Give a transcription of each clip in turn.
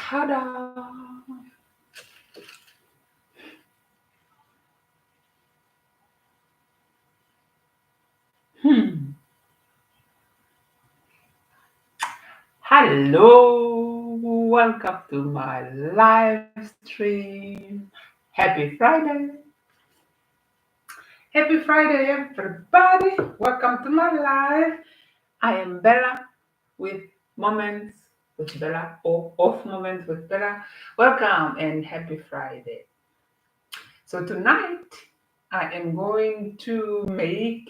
Ta-da! Hmm. Hello, welcome to my live stream. Happy Friday. Happy Friday, everybody. Welcome to my live. I am Bella with Moments with Bella or Off Moments with Bella. Welcome and happy Friday. So, tonight I am going to make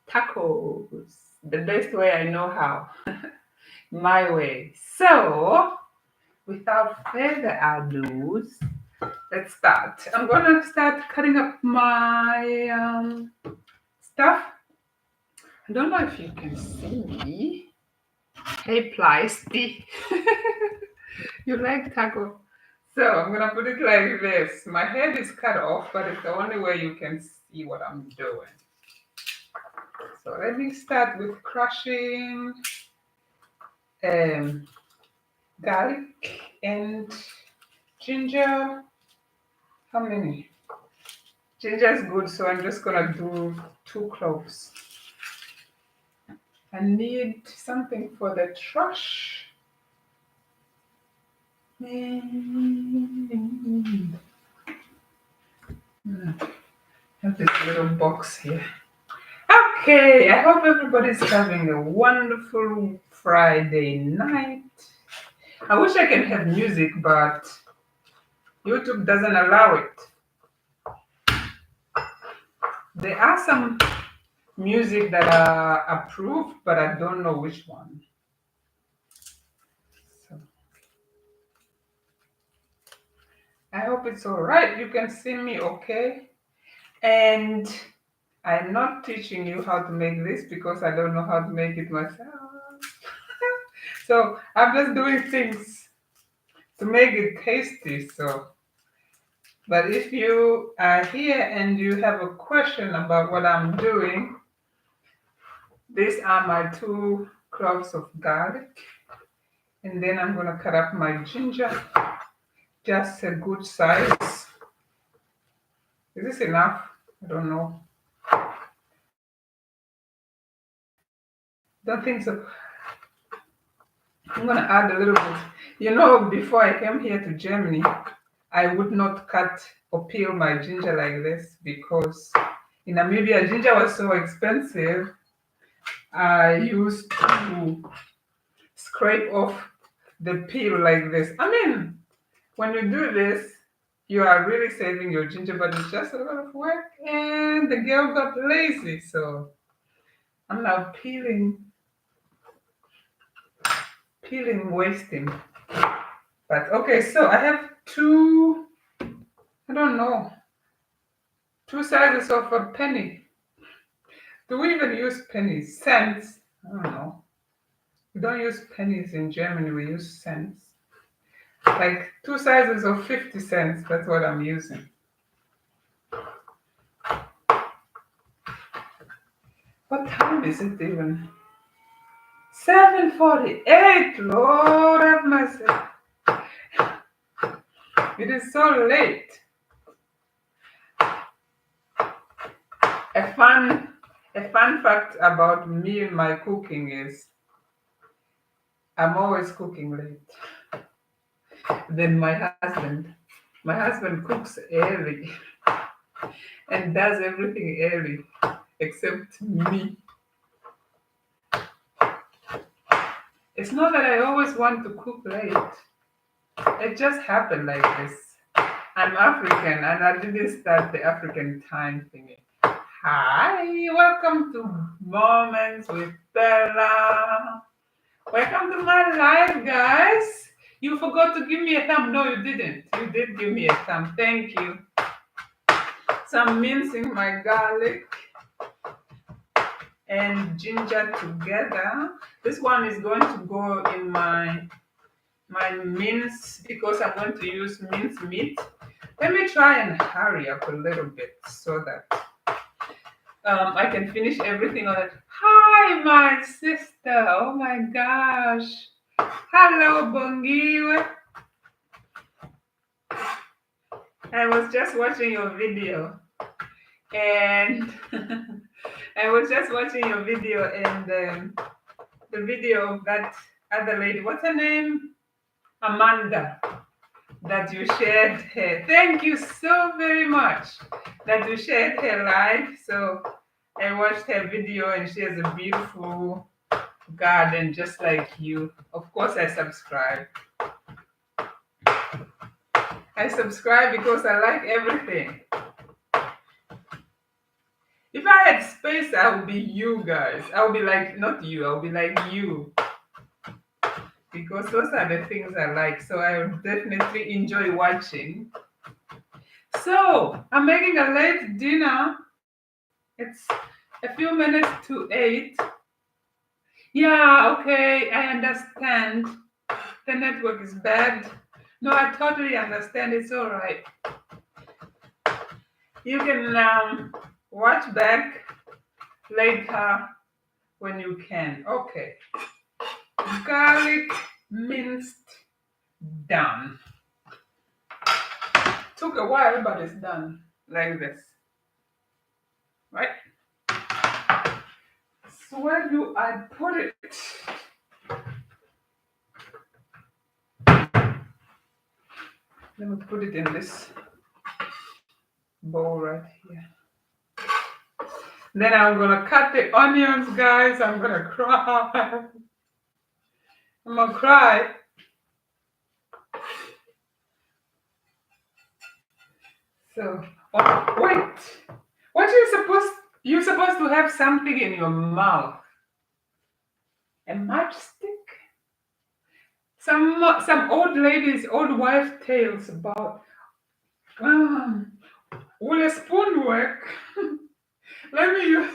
tacos the best way I know how, my way. So, without further ado, let's start. I'm gonna start cutting up my stuff. I don't know if you can see me. Hey, Plisty. You like taco? So I'm gonna put it like this. My head is cut off, but it's the only way you can see what I'm doing. So let me start with crushing um, garlic and ginger. How many? Ginger is good, so I'm just gonna do 2 cloves. I need something for the trash. And have this little box here. Okay, I hope everybody's having a wonderful Friday night. I wish I can have music, but YouTube doesn't allow it. There are some music that are approved, but I don't know which one. So I hope it's all right. You can see me okay. And I'm not teaching you how to make this because I don't know how to make it myself. So I'm just doing things to make it tasty. So, but if you are here and you have a question about what I'm doing, these are my 2 cloves of garlic. And then I'm going to cut up my ginger, just a good size. Is this enough? I don't know. Don't think so. I'm going to add a little bit. You know, before I came here to Germany, I would not cut or peel my ginger like this because in Namibia, ginger was so expensive. I used to scrape off the peel like this. I mean, when you do this, you are really saving your ginger, but it's just a lot of work. And the girl got lazy, so I'm now wasting. But okay, so I have I don't know, 2 sizes of a penny. Do we even use pennies? Cents? I don't know. We don't use pennies in Germany, we use cents. Like 2 sizes of 50 cents, that's what I'm using. What time is it even? 7:48, Lord have mercy. It is so late. A fun, a fun fact about me and my cooking is I'm always cooking late than my husband. My husband cooks early and does everything early except me. It's not that I always want to cook late. It just happened like this. I'm African and I didn't start the African time thingy. Hi, welcome to Moments with Bella. Welcome to my live, guys. You forgot to give me a thumb. No, you didn't. You did give me a thumb. Thank you. So I'm mincing my garlic and ginger together. This one is going to go in my mince because I'm going to use minced meat. Let me try and hurry up a little bit so that I can finish everything on it. Hi, my sister. Oh my gosh. Hello, Bongiwe. I was just watching your video and I was just watching your video and the video of that other lady. What's her name? Amanda. That you shared her. Thank you so very much that you shared her life. So I watched her video and she has a beautiful garden just like you. Of course, I subscribe. I subscribe because I like everything. If I had space, I would be you guys. I would be like, not you, I would be like you. Because those are the things I like. So I would definitely enjoy watching. So I'm making a late dinner. It's a few minutes to 8. Yeah, okay, I understand. The network is bad. No, I totally understand. It's all right. You can watch back later when you can. Okay. Garlic minced done. Took a while, but it's done like this. Right? So where do I put it? Let me put it in this bowl right here. Then I'm gonna cut the onions, guys. I'm gonna cry. I'm gonna cry. So, oh, wait. What you supposed? You're supposed to have something in your mouth. A matchstick? Some old ladies, old wife tales about will a spoon work? Let me use.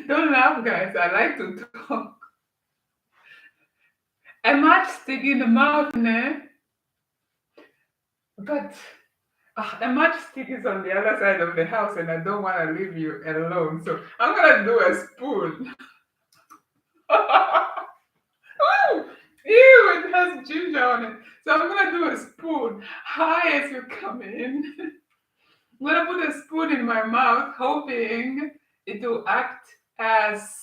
Don't laugh, guys. I like to talk. A matchstick in the mouth, ne? But a matchstick is on the other side of the house, and I don't want to leave you alone. So I'm gonna do a spoon. Ooh, ew, it has ginger on it. So I'm gonna do a spoon. Hi, as you come in. I'm gonna put a spoon in my mouth, hoping it will act as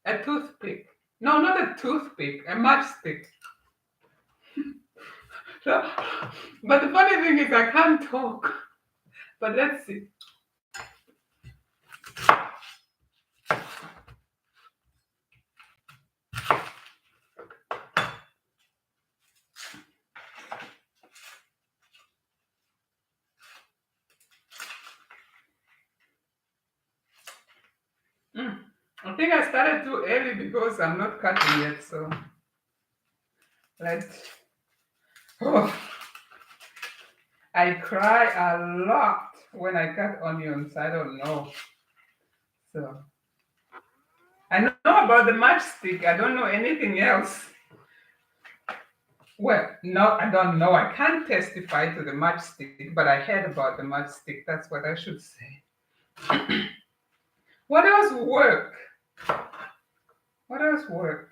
a toothpick. No, not a toothpick, a matchstick. So, but the funny thing is, I can't talk. But let's see. Mm. I think I started too early because I'm not cutting yet. So let's. Oh, I cry a lot when I cut onions. I don't know. So I know about the matchstick. I don't know anything else. Well, no, I don't know. I can't testify to the matchstick, but I heard about the matchstick. That's what I should say. What else work? What else work?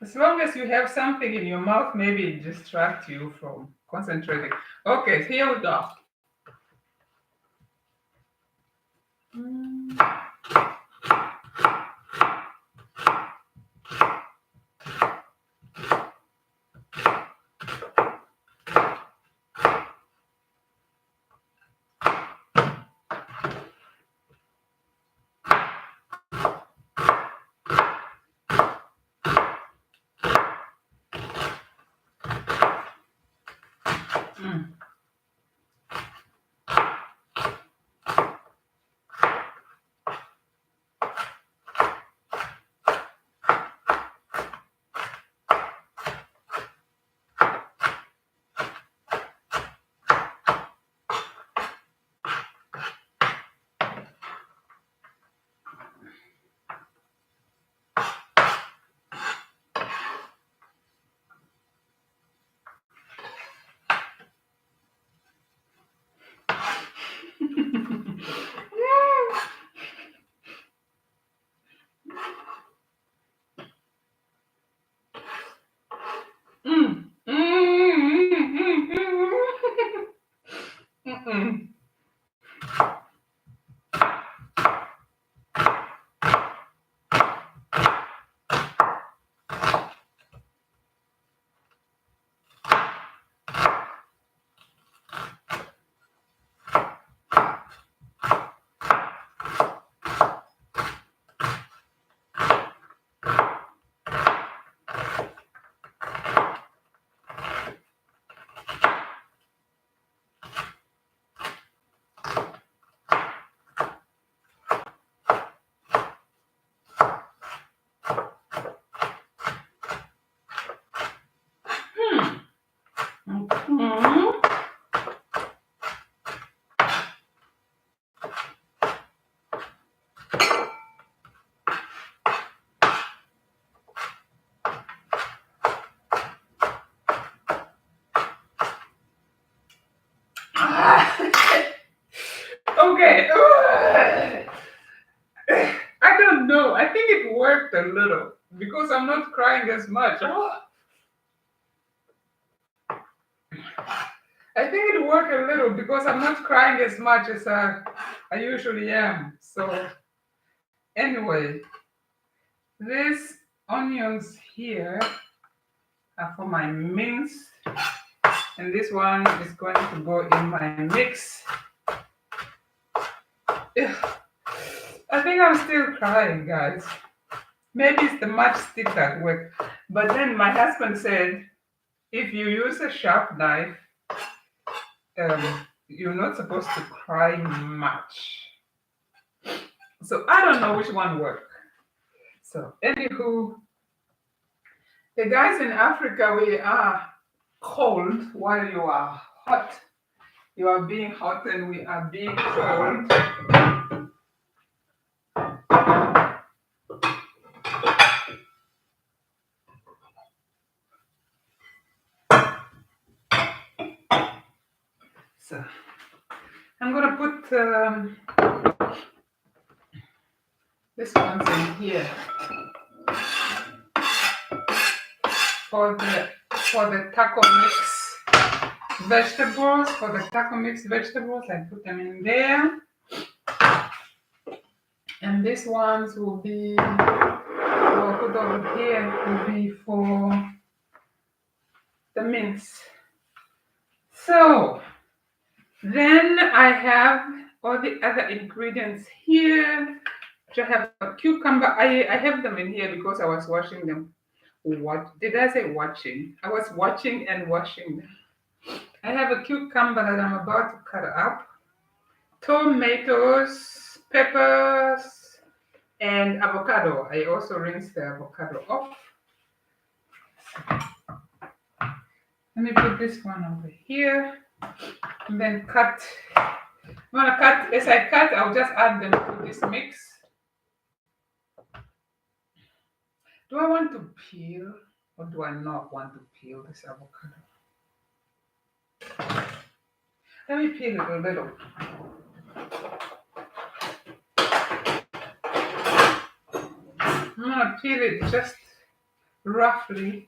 As long as you have something in your mouth, maybe it distracts you from concentrating. Okay, here we go. Mm. Mm. because I'm not crying as much. I think it worked a little because I'm not crying as much as I usually am. So anyway, these onions here are for my mince, and this one is going to go in my mix. Ugh, I think I'm still crying, guys. Maybe it's the matchstick that worked. But then my husband said, if you use a sharp knife, you're not supposed to cry much. So I don't know which one worked. So anywho, the guys in Africa, we are cold while you are hot. You are being hot and we are being cold. So I'm gonna put this one's in here for the taco mix vegetables. For the taco mix vegetables, I put them in there. And these ones will be, I'll put over here, will be for the mince. So then I have all the other ingredients here. I have a cucumber. I have them in here because I was washing them. What did I say? Watching. I was watching and washing them. I have a cucumber that I'm about to cut up. Tomatoes, peppers, and avocado. I also rinsed the avocado off. Let me put this one over here and then cut. I'm gonna cut, as I cut, I'll just add them to this mix. Do I want to peel or do I not want to peel this avocado? Let me peel it a little. I'm gonna peel it just roughly.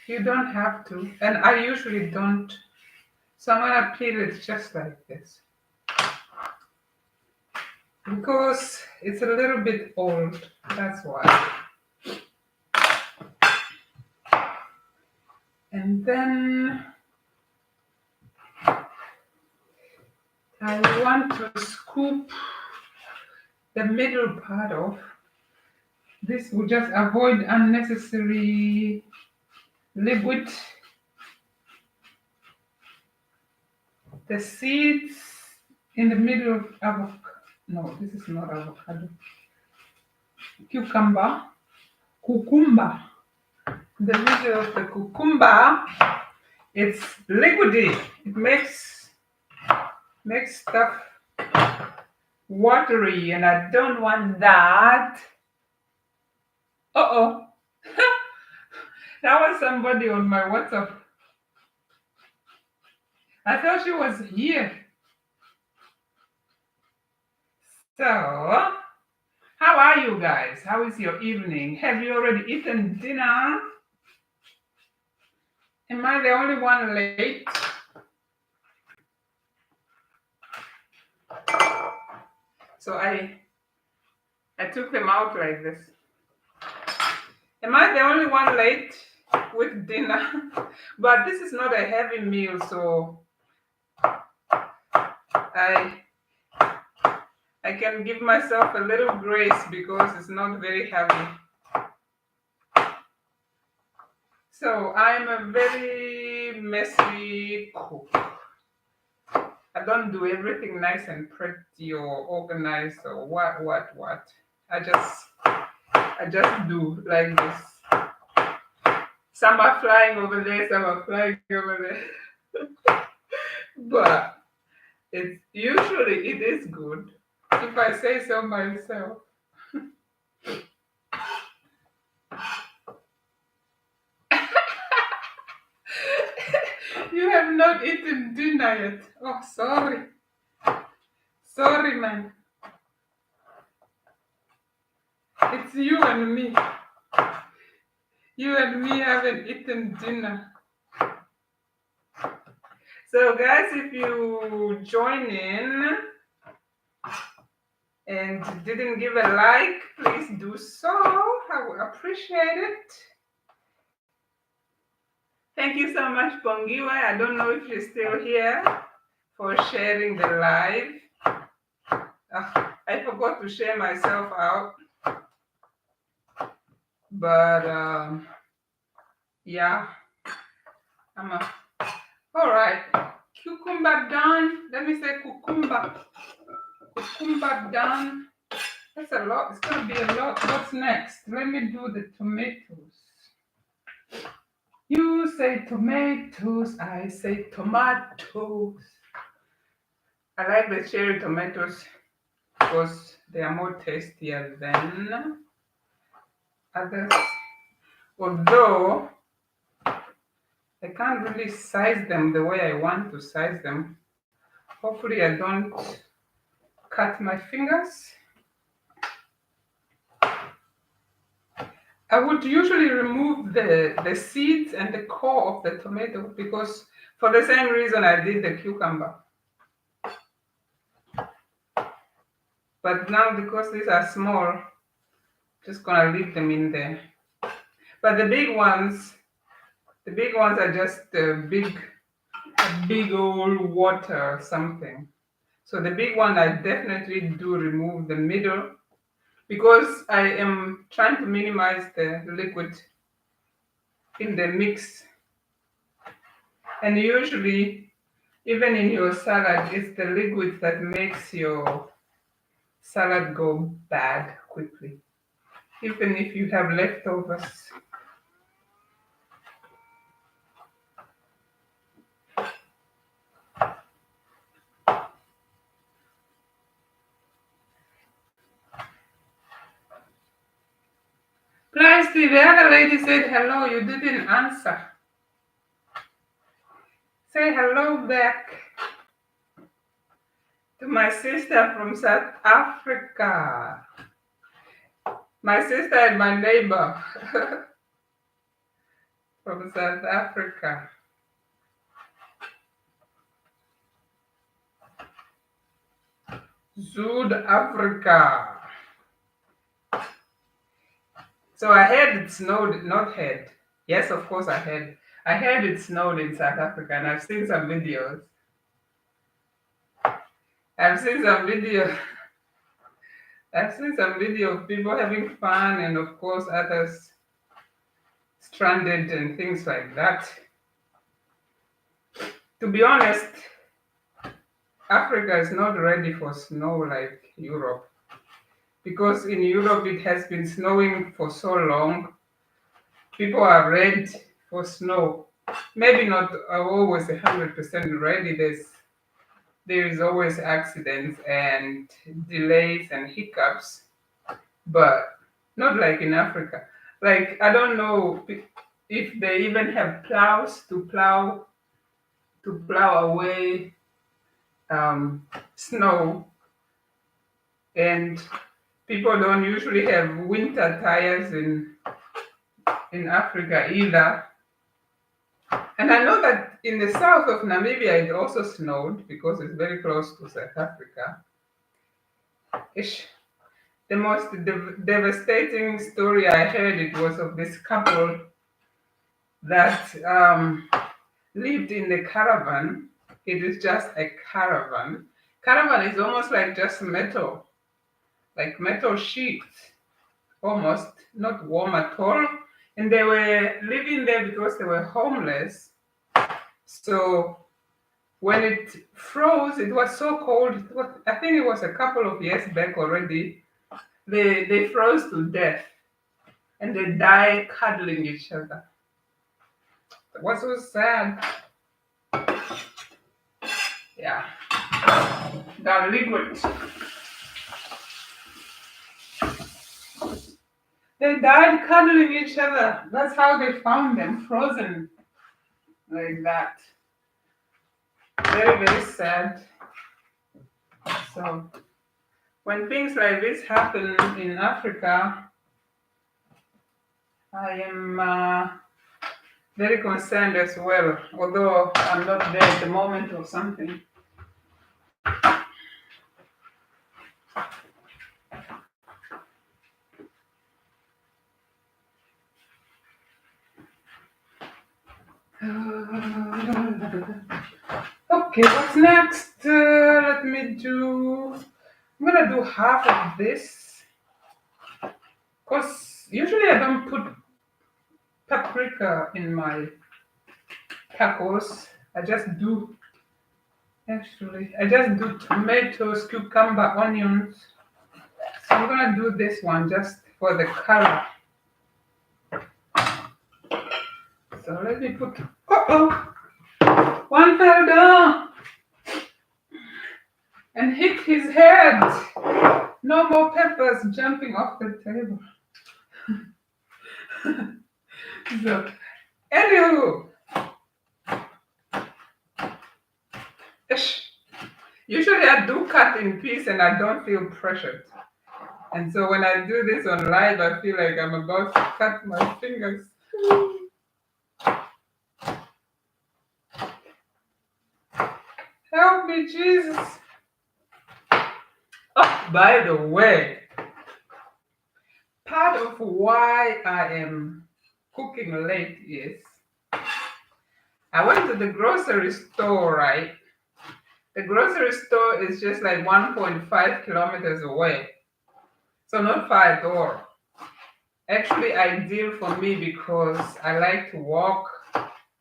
You don't have to, and I usually don't. So I'm gonna peel it just like this. Because it's a little bit old, that's why. And then I want to scoop the middle part off. This will just avoid unnecessary liquid. The seeds in the middle of avocado. No, this is not avocado. Cucumber. The middle of the cucumber, it's liquidy. It makes stuff watery, and I don't want that. Uh-oh. That was somebody on my WhatsApp. I thought she was here. So, how are you guys? How is your evening? Have you already eaten dinner? Am I the only one late? So I took them out like this. Am I the only one late with dinner? But this is not a heavy meal, so I can give myself a little grace because it's not very heavy. So I'm a very messy cook. I don't do everything nice and pretty or organized or what. I just do like this. Some are flying over there, some are flying over there. But it is good if I say so myself. You have not eaten dinner yet. Oh, sorry. Sorry, man. It's you and me. You and me haven't eaten dinner. So, guys, if you join in and didn't give a like, please do so. I would appreciate it. Thank you so much, Pongiwe. I don't know if you're still here for sharing the live. I forgot to share myself out, but yeah, I'm a, all right. Cucumber done. Let me say cucumber. Cucumber done. That's a lot. It's gonna be a lot. What's next? Let me do the tomatoes. You say tomatoes, I say tomatoes. I like the cherry tomatoes because they are more tastier than others. Although I can't really size them the way I want to size them. Hopefully I don't cut my fingers. I would usually remove the seeds and the core of the tomato because for the same reason I did the cucumber. But now because these are small, just gonna leave them in there. But the big ones are just a big old water or something. So the big one I definitely do remove the middle because I am trying to minimize the liquid in the mix. And usually, even in your salad, it's the liquid that makes your salad go bad quickly, even if you have leftovers. Plasty, the other lady said hello, you didn't answer. Say hello back to my sister from South Africa. My sister and my neighbor from South Africa. South Africa. So I heard it snowed, not heard. Yes, of course I heard. I heard it snowed in South Africa and I've seen some videos. I've seen some video. I've seen some video of people having fun and of course others stranded and things like that. To be honest, Africa is not ready for snow like Europe because in Europe it has been snowing for so long. People are ready for snow. Maybe not always 100% ready. There is always accidents and delays and hiccups, but not like in Africa. Like I don't know if they even have plows to plow away snow, and people don't usually have winter tires in Africa either. And I know that in the south of Namibia it also snowed because it's very close to South Africa. Ish. The most devastating story I heard it was of this couple that lived in the caravan. It is just a caravan. Caravan is almost like just metal, like metal sheets, almost not warm at all. And they were living there because they were homeless. So when it froze, it was so cold. I think it was a couple of years back already. They froze to death and they died cuddling each other. It was so sad. Yeah. The liquid. They died cuddling each other. That's how they found them, frozen like that. Very, very sad. So when things like this happen in Africa, I am very concerned as well, although I'm not there at the moment or something. Okay, what's next? Let me do. I'm gonna do half of this because usually I don't put paprika in my tacos. I just do tomatoes, cucumber, onions. So I'm gonna do this one just for the color. So let me put. Oh, one fell down and hit his head. No more peppers jumping off the table. So, anywho, ish. Usually I do cut in piece and I don't feel pressured. And so when I do this on live, I feel like I'm about to cut my fingers. Help me, Jesus. Oh, by the way, part of why I am cooking late is I went to the grocery store, right? The grocery store is just like 1.5 kilometers away. So not far at all. Actually ideal for me because I like to walk.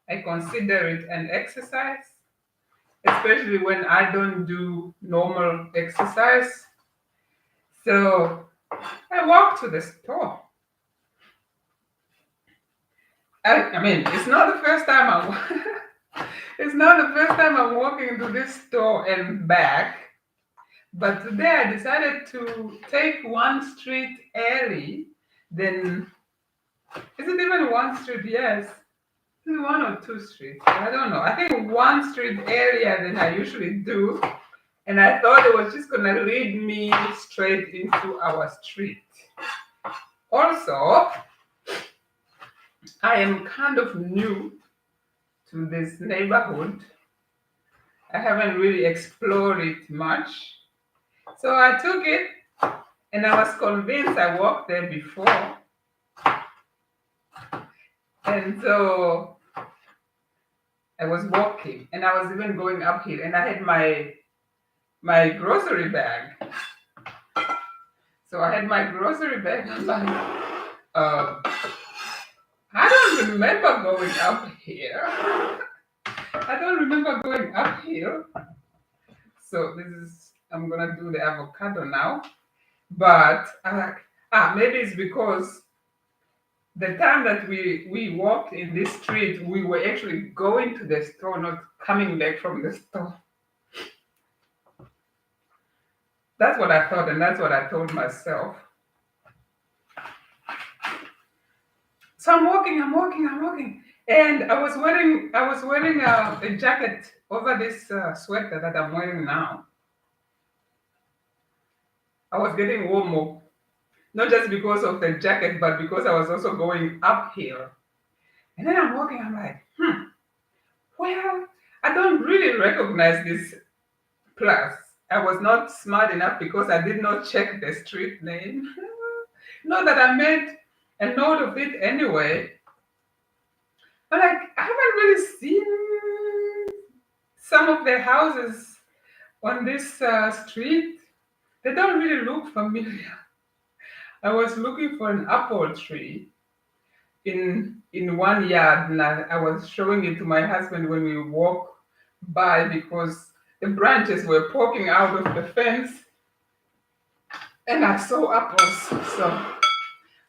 I consider it an exercise, especially when I don't do normal exercise. So I walk to the store. I mean, it's not the first time it's not the first time I'm walking to this store and back. But today I decided to take one street early. Then is it even one street? Yes. Is it one or two streets? I don't know. I think one street earlier than I usually do. And I thought it was just gonna lead me straight into our street. Also, I am kind of new to this neighborhood. I haven't really explored it much. So I took it and I was convinced I walked there before. And so I was walking and I was even going uphill and I had my grocery bag. So I had my grocery bag. I'm like, I don't remember going up here. I don't remember going up here. So I'm gonna do the avocado now. But I'm like, maybe it's because the time that we walked in this street, we were actually going to the store, not coming back from the store. That's what I thought, and that's what I told myself. So I'm walking, and I was wearing a jacket over this sweater that I'm wearing now. I was getting warm, not just because of the jacket, but because I was also going uphill. And then I'm walking, I'm like, well, I don't really recognize this place. I was not smart enough because I did not check the street name. Not that I made a note of it anyway. But like, I haven't really seen some of the houses on this street. They don't really look familiar. I was looking for an apple tree in one yard, and I was showing it to my husband when we walk by because the branches were poking out of the fence, and I saw apples. So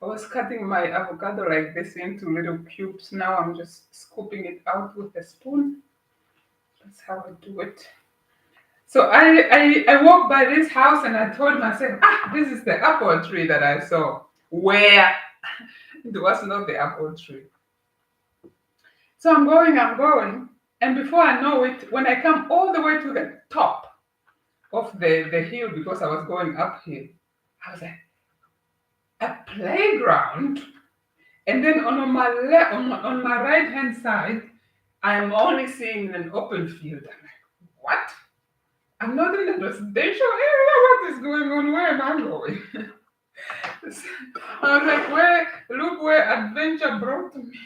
I was cutting my avocado like this into little cubes. Now I'm just scooping it out with a spoon. That's how I do it. So I walked by this house and I told myself, this is the apple tree that I saw. Where it was not the apple tree. So I'm going. And before I know it, when I come all the way to the top of the hill because I was going uphill, I was like, a playground? And then on my left, on my right hand side, I'm only seeing an open field. I'm like, what? I'm not in a residential area. What is going on? Where am I going? I was like, look where adventure brought me.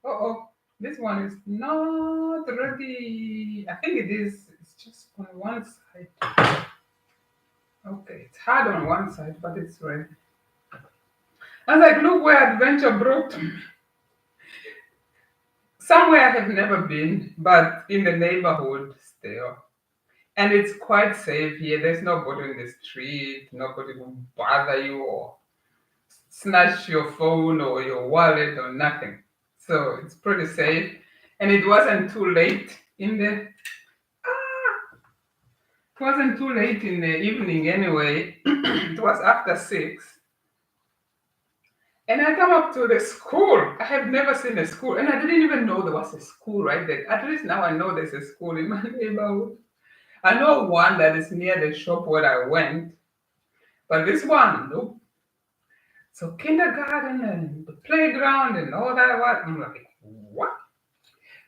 Oh, this one is not ready. I think it is. It's just on one side. Okay, it's hard on one side, but it's ready. I was like, look where adventure brought me. Somewhere I have never been, but in the neighborhood still. And it's quite safe here. There's nobody in the street, nobody will bother you or snatch your phone or your wallet or nothing. So it's pretty safe. And it wasn't too late in the it wasn't too late in the evening anyway. It was after 6. And I come up to the school. I have never seen a school. And I didn't even know there was a school right there. At least now I know there's a school in my neighborhood. I know one that is near the shop where I went. But this one, nope. So kindergarten and the playground and all that. What? I'm like, what?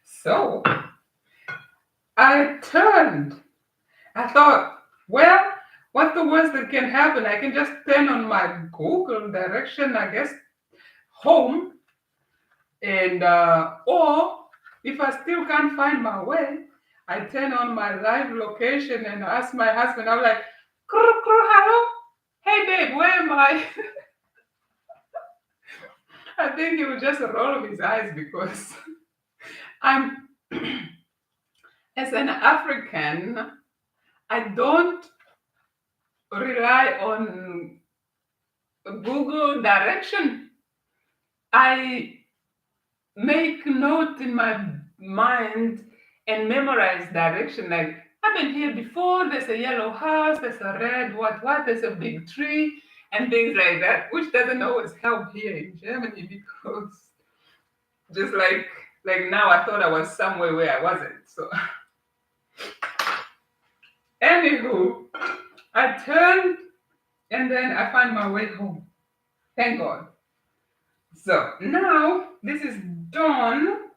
So I turned. I thought, well, what's the worst that can happen? I can just turn on my Google direction, I guess, home, and or if I still can't find my way, I turn on my live location and ask my husband. I'm like, hello, hey babe, where am I? I think he would just roll his eyes because I'm, as an African, I don't rely on Google direction. I make note in my mind and memorize direction. Like, I've been here before, there's a yellow house, there's a red, what, there's a big tree, and things like that, which doesn't always help here in Germany because just like now I thought I was somewhere where I wasn't. So anywho, I turned and then I find my way home. Thank God. So now this is done.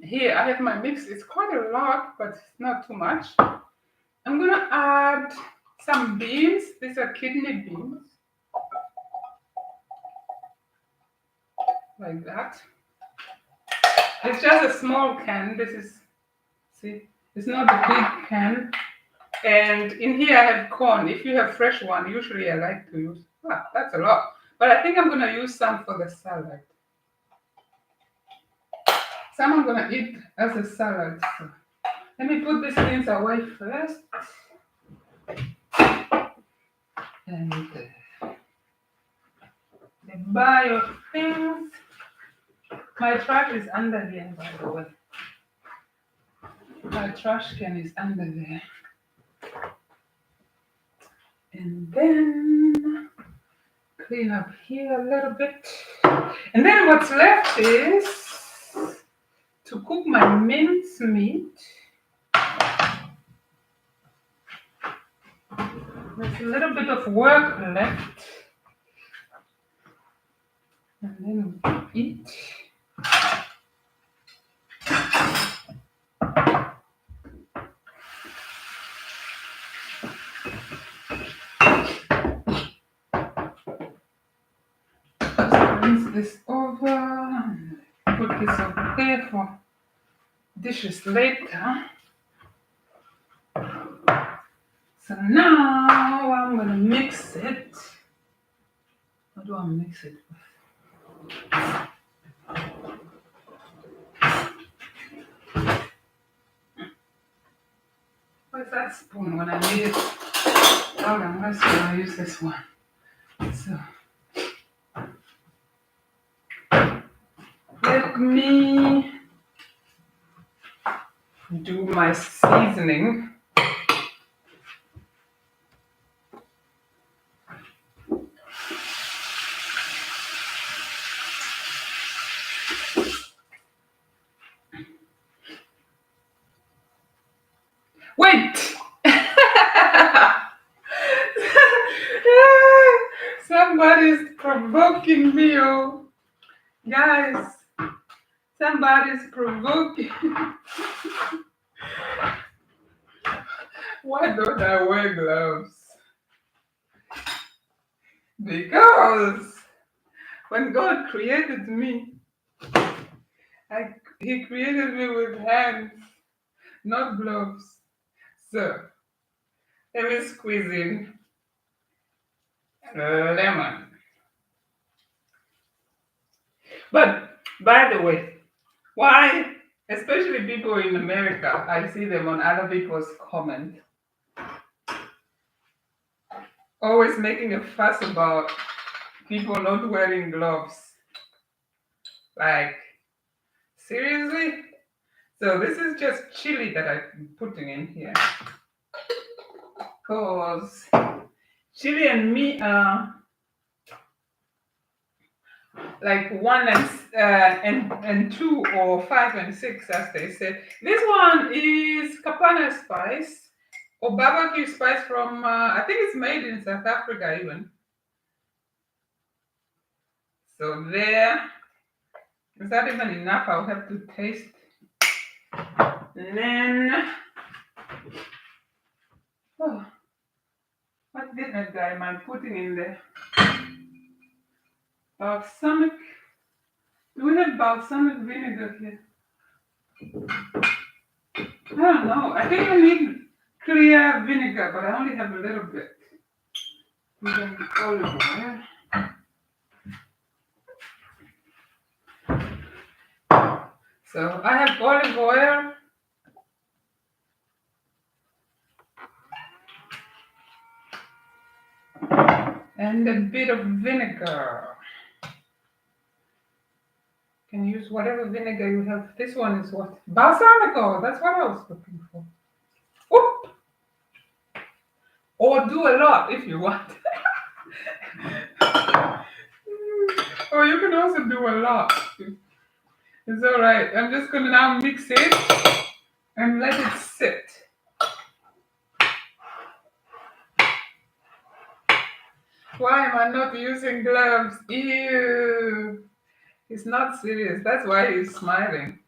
Here I have my mix. It's quite a lot, but it's not too much. I'm gonna add some beans. These are kidney beans. Like that. It's just a small can. This is, see, it's not a big can. And in here I have corn. If you have fresh one, usually I like to use, that's a lot. But I think I'm gonna use some for the salad. Some I'm gonna eat as a salad. So let me put these things away first. And the buy of things. My trash is under here, by the way. My trash can is under there. And then clean up here a little bit. And then what's left is to cook my mince meat. There's a little bit of work left. And then we eat. Just rinse this over. Put this over there for dishes later. So now I'm gonna mix it. What do I mix it with? Where's that spoon when I need it? Hold on, let's see, I'll use this one. So let me do my seasoning. Wait! Somebody's provoking me, oh. Guys, somebody's provoking. Why don't I wear gloves? Because when God created me, He created me with hands, not gloves. So let me squeeze in lemon. But by the way, why, especially people in America, I see them on other people's comment, always making a fuss about people not wearing gloves. Like, seriously? So this is just chili that I'm putting in here. Because chili and me are like one and two, or five and six, as they say. This one is kapana spice or barbecue spice from I think it's made in South Africa even. So there, is that even enough? I'll have to taste. And then, oh, what vinegar am I putting in there? Balsamic. Do we have balsamic vinegar here? I don't know. I think I need clear vinegar, but I only have a little bit. Then olive oil. So I have olive oil and a bit of vinegar. You can use whatever vinegar you have. This one is what? Balsamico. That's what I was looking for. Whoop. Or do a lot if you want. Or you can also do a lot. It's all right. I'm just going to now mix it and let it sit. Why am I not using gloves? Ew. He's not serious. That's why he's smiling.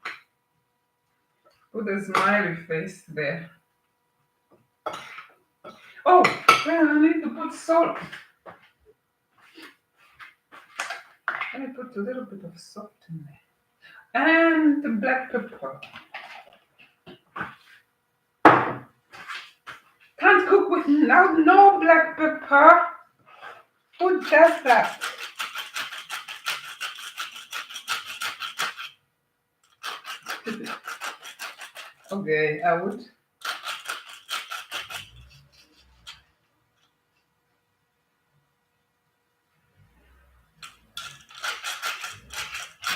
Put a smiley face there. Oh, well, I need to put salt. Let me put a little bit of salt in there. And the black pepper. Can't cook without no black pepper. Who does that? Okay, I would.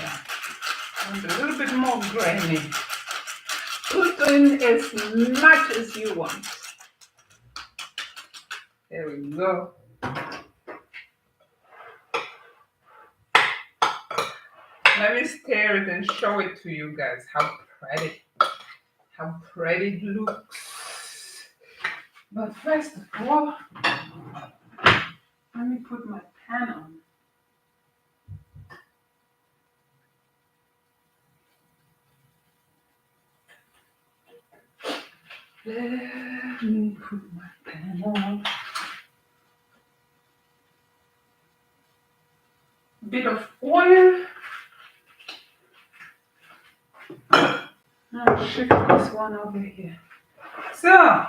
Yeah. And a little bit more grainy. Put in as much as you want. There we go. Let me stir it and show it to you guys how pretty it looks. But first of all, let me put my pan on. Let me put my pan on. Bit of oil. I'll shift this one over here. So,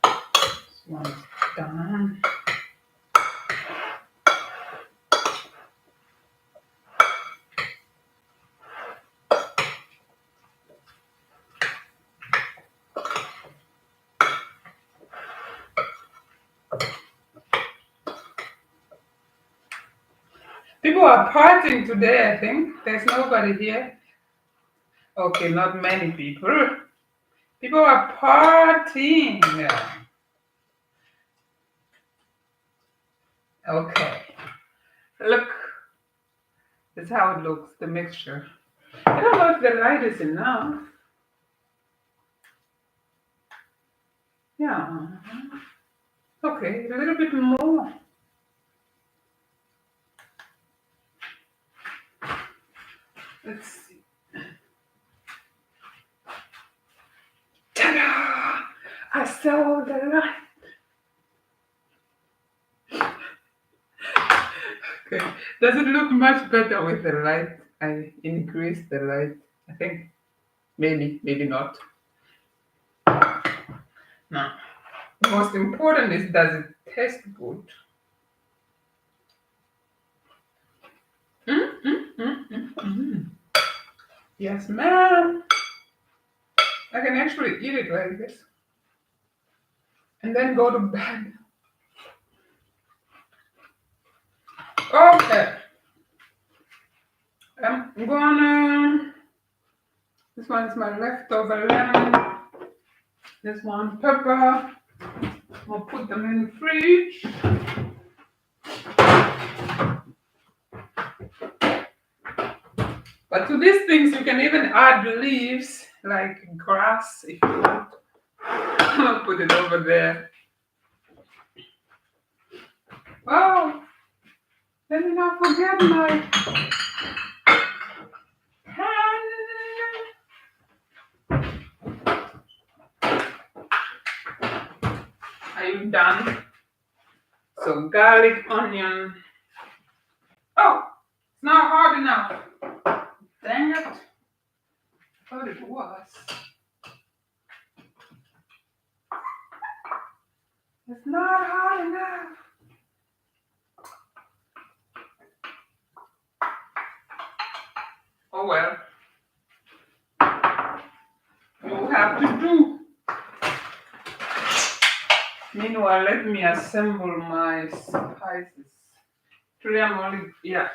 this one's done. People are partying today, I think. There's nobody here. Okay, not many people. People are partying. Okay. Look. That's how it looks, the mixture. I don't know if the light is enough. Yeah. Okay, a little bit more. Let's see. Ta-da! I saw the light. Okay. Does it look much better with the light? I increased the light. I think maybe not. No. The most important is, does it taste good? Mm, mm, mm, mm, mm. Yes, ma'am. I can actually eat it like this and then go to bed. Okay. I'm gonna. This one is my leftover lemon. This one pepper. I'll put them in the fridge. But to these things, you can even add leaves like grass if you want. I'll put it over there. Oh, let me not forget my pan. Are you done? So garlic, onion. Oh, it's not hard enough. Dang it. I thought it was. It's not hard enough. Oh well. You have to do. Meanwhile, let me assemble my spices. Today I'm only, yeah.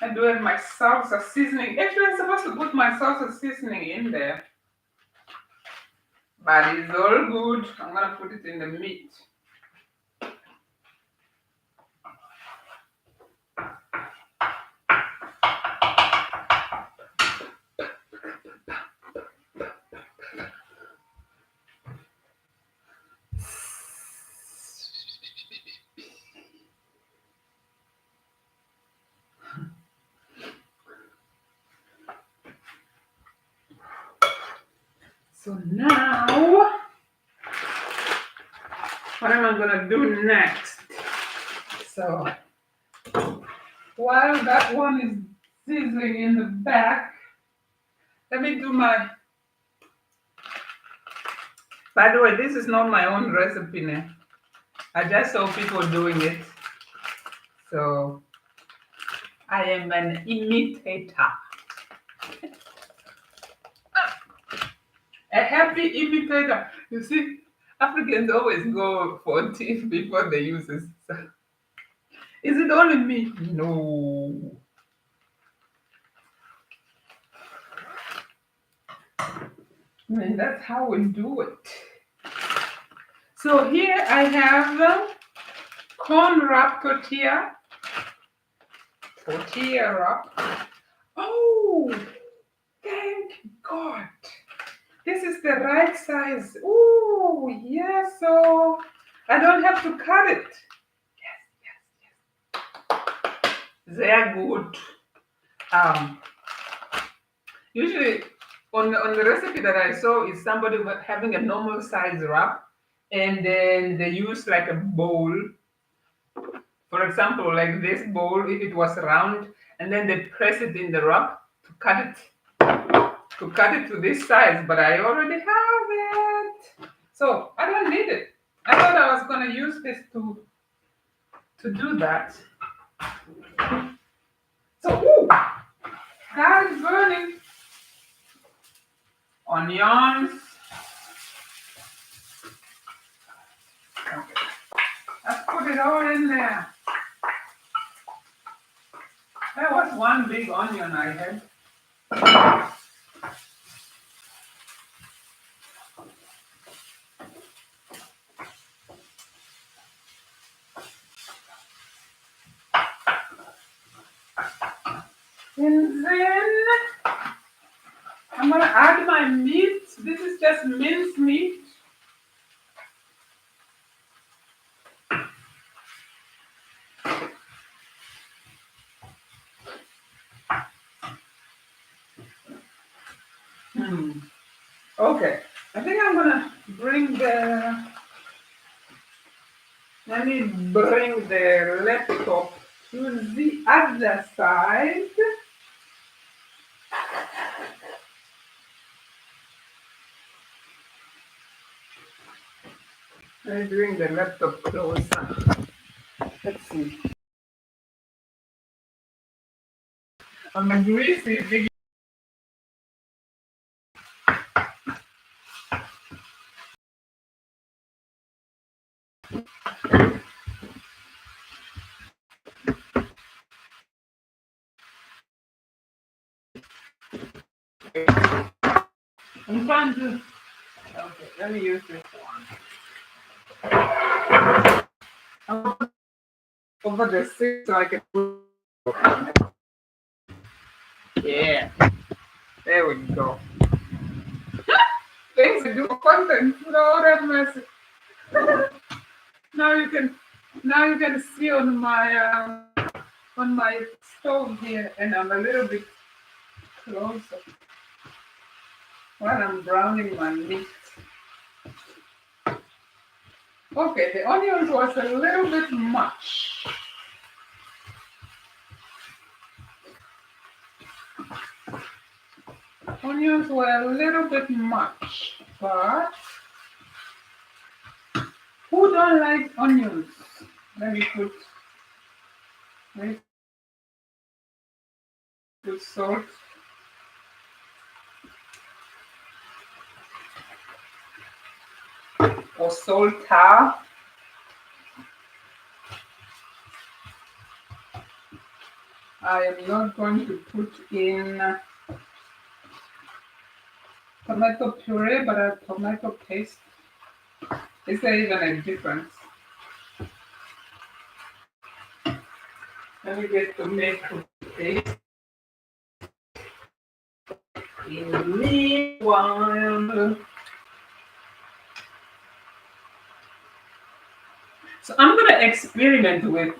I'm doing my salsa seasoning. Actually, I'm supposed to put my salsa seasoning in there. But it's all good. I'm gonna put it in the meat. So now, what am I gonna do next? So while that one is sizzling in the back, let me do my. By the way, this is not my own recipe now. I just saw people doing it. So I am an imitator. A happy imitator. You see, Africans always go for teeth before they use it. So, is it only me? No. I mean, that's how we do it. So here I have corn wrap tortilla. Tortilla wrap. Oh, thank God. This is the right size. Oh, yes. So I don't have to cut it. Yes, yes, yes. They're good. Usually on the recipe that I saw is somebody having a normal size wrap and then they use like a bowl. For example, like this bowl, if it was round, and then they press it in the wrap to cut it to this size, but I already have it. So I don't need it. I thought I was gonna use this to do that. So ooh, that is burning. Onions. Okay. Let's put it all in there. That was one big onion I had. And then I'm gonna add my meat. This is just minced meat. Okay, I think I'm gonna bring the. Let me bring the laptop to the other side. Let me bring the laptop closer. Let's see. I'm a greasy big. I'm trying to. Okay, let me use this one. I'll put over the sink so I can put. Yeah, there we go. Things to do content. Lord have mercy. Now you can, now you can see on my stove here, and I'm a little bit closer while I'm browning my meat. Okay, the onions was a little bit much. Onions were a little bit much, but who don't like onions? Let me put, let me put salt or salter. I am not going to put in tomato puree, but a tomato paste. Is there even a difference? Let me get tomato paste in the meanwhile. So I'm gonna experiment with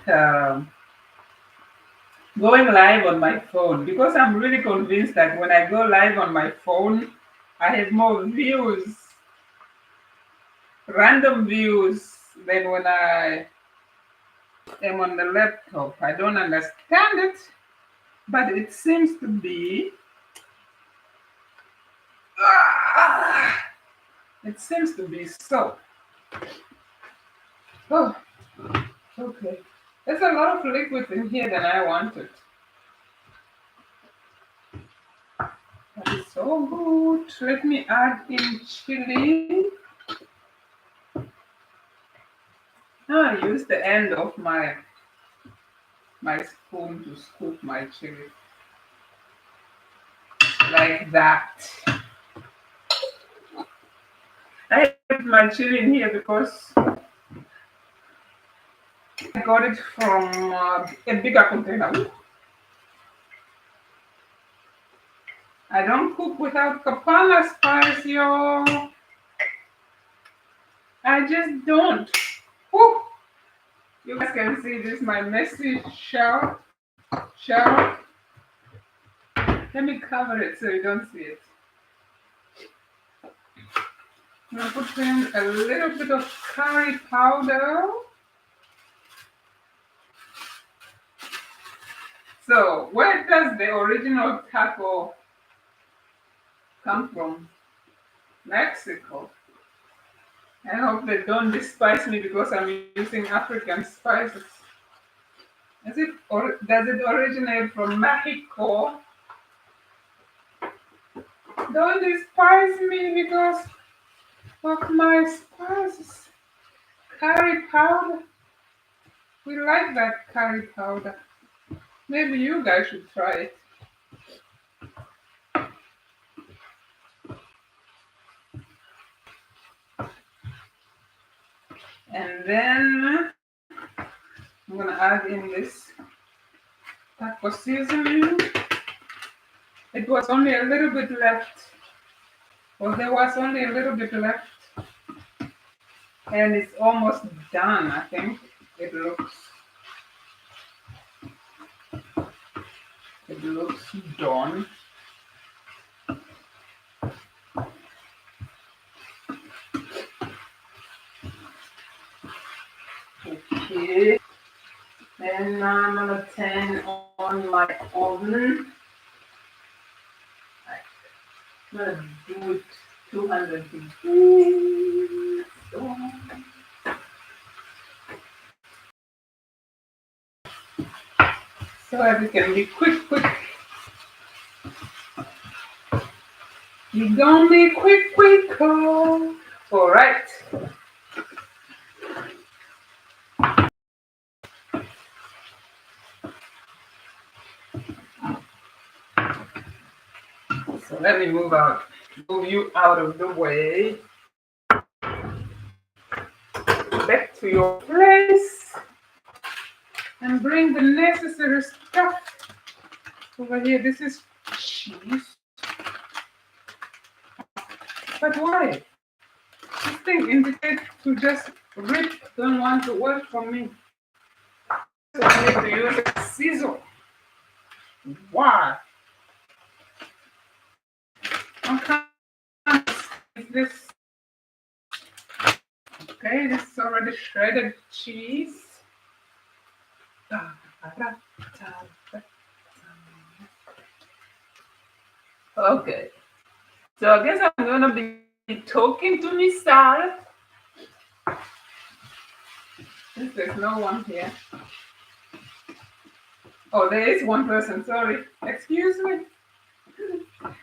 going live on my phone because I'm really convinced that when I go live on my phone, I have more views, random views, than when I am on the laptop. I don't understand it, but it seems to be. Ah, it seems to be so. Oh, okay. There's a lot of liquid in here than I wanted. That is so good. Let me add in chili. Now I use the end of my spoon to scoop my chili like that. I put my chili in here because I got it from a bigger container. I don't cook without kapana spice, yo. I just don't. Woo. You guys can see this my messy shell. Shell. Let me cover it so you don't see it. I'm gonna put in a little bit of curry powder. So, where does the original taco come from? Mexico. I hope they don't despise me because I'm using African spices. Is it, or does it originate from Mexico? Don't despise me because of my spices. Curry powder. We like that curry powder. Maybe you guys should try it. And then I'm gonna add in this taco seasoning. It was only a little bit left. Well, there was only a little bit left. And it's almost done, I think. It looks it looks done. Okay. Then now I'm gonna turn on my oven. I'm gonna do it 200 degrees. So that it can be quick. You gonna be quick, oh. Alright. So let me move you out of the way. Back to your place. And bring the necessary stuff over here. This is cheese. But why? This thing indicates to just rip. Don't want to work for me. So I need to use a scissor. Why? Okay, this. Okay, this is already shredded cheese. Okay, so I guess I'm gonna be talking to myself. Since there's no one here. Oh, there is one person, sorry. Excuse me.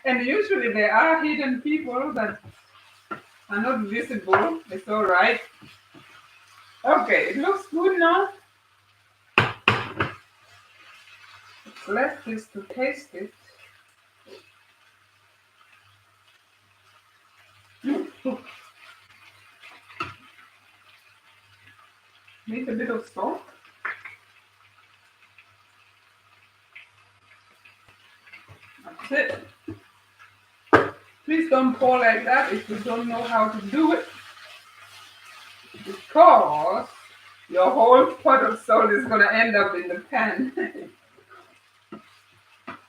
And usually there are hidden people that are not visible. It's all right. Okay, it looks good now. It's left is to taste it. Need a bit of salt. That's it. Please don't pour like that if you don't know how to do it, because your whole pot of salt is going to end up in the pan.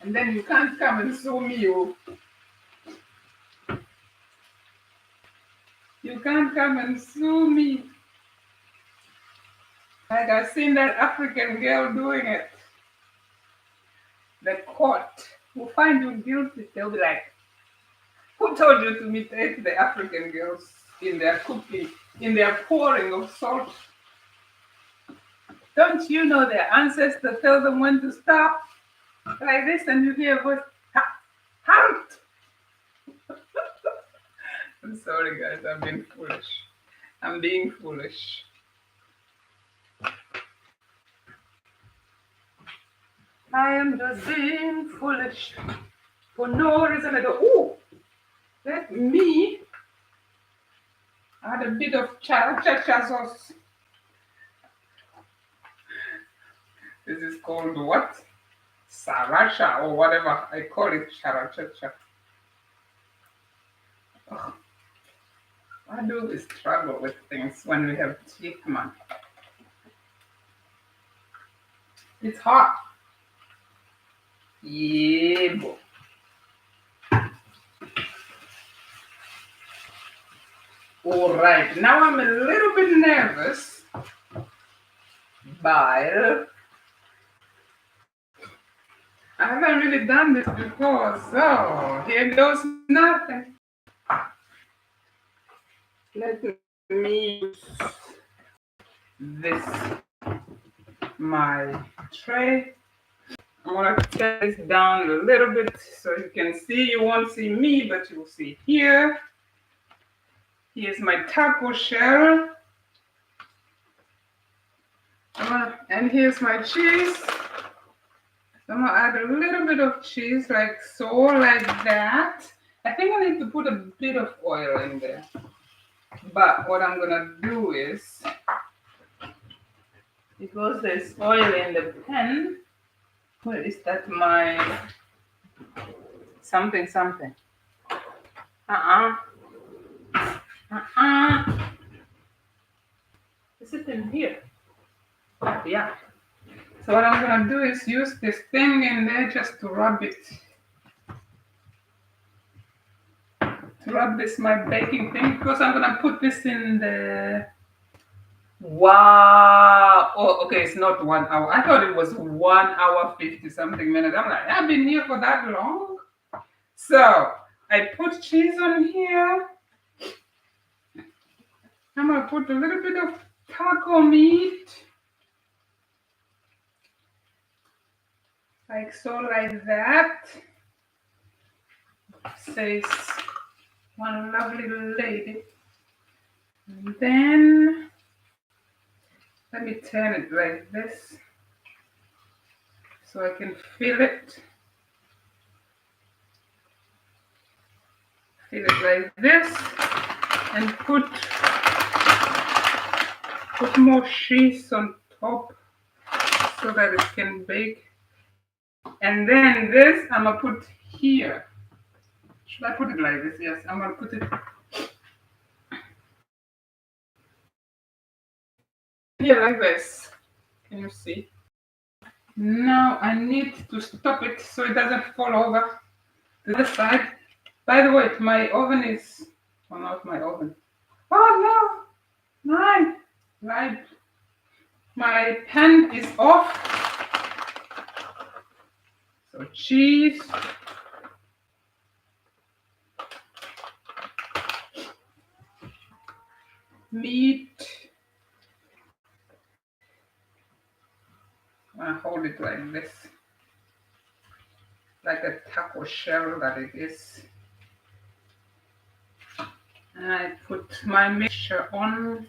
And then you can't come and sue me. You can't come and sue me. Like I've seen that African girl doing it. The court will find you guilty. They'll be like, who told you to imitate the African girls in their cooking, in their pouring of salt? Don't you know their ancestors tell them when to stop? Like this, and you hear a voice, halt! I'm sorry, guys, I'm being foolish. I'm being foolish. I am just being foolish for no reason at all. Ooh, let me add a bit of cha-cha-cha sauce. This is called what? Sriracha or whatever I call it, cha-cha-cha. Why do we struggle with things when we have teeth, man? It's hot. Yeah, boy. All right, now I'm a little bit nervous, but I haven't really done this before, so here goes nothing. Let me use this, my tray. I'm gonna turn this down a little bit so you can see. You won't see me, but you will see here. Here's my taco shell. And here's my cheese. So I'm gonna add a little bit of cheese like so, like that. I think I need to put a bit of oil in there. But what I'm gonna do is, because there's oil in the pan, where is that my something? Is it in here? Yeah. So what I'm gonna do is use this thing in there just to rub it. To rub this my baking thing, because I'm gonna put this in the. Wow! Oh, okay, it's not 1 hour. I thought it was 1 hour 50 something minutes. I'm like, I've been here for that long. So I put cheese on here. I'm gonna put a little bit of taco meat, like so, like that. Says one lovely lady. And then let me turn it like this so I can feel it. Feel it like this, and put more cheese on top so that it can bake. And then this I'm gonna put here. Should I put it like this? Yes, I'm gonna put it here like this. Can you see? Now I need to stop it so it doesn't fall over to the side. By the way, my oven is, well, not my oven. Oh no, mine, right. My pan is off. So cheese, meat. I hold it like this, like a taco shell that it is. And I put my mixture on,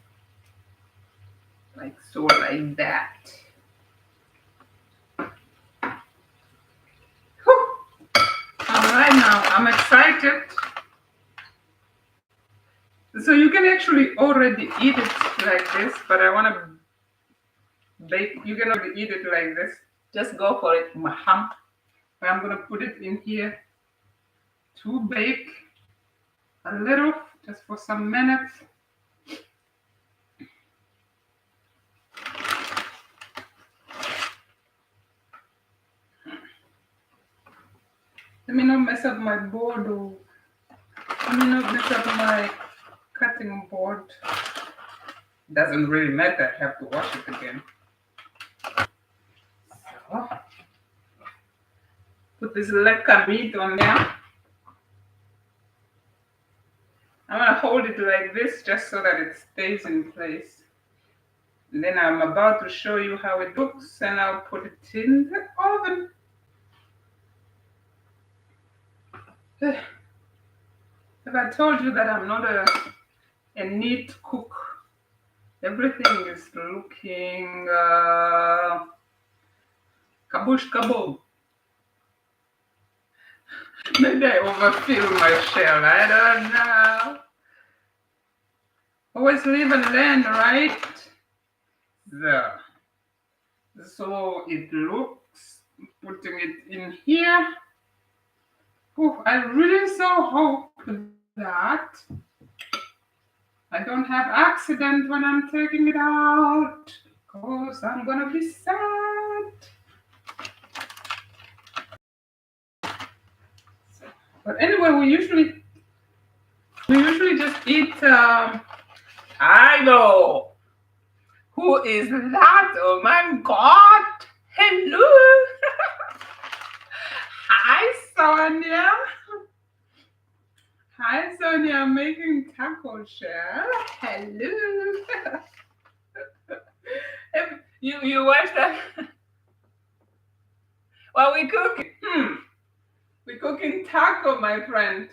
like so, like that. Whew. All right, now I'm excited. So you can actually already eat it like this, but I want to bake. You can already eat it like this. Just go for it, maham. I'm gonna put it in here to bake a little, just for some minutes. Let me not mess up my board, or let me not mess up my cutting board. Doesn't really matter. I have to wash it again. So put this lekker meat on there. I'm gonna hold it like this just so that it stays in place. And then I'm about to show you how it looks, and I'll put it in the oven. If I told you that I'm not a neat cook, everything is looking kabush kaboom. Maybe I overfill my shell. I don't know. Always live and learn, right? There. So it looks. Putting it in here. Oh, I really so hope that I don't have accident when I'm taking it out, because I'm gonna be sad. But anyway, we usually just eat. I know. Who is that? Oh my God! Hello. Hi, Sonia. Hi, Sonia. I'm making taco shell. Hello. You watch that? Well, we cook. We cooking taco, my friend.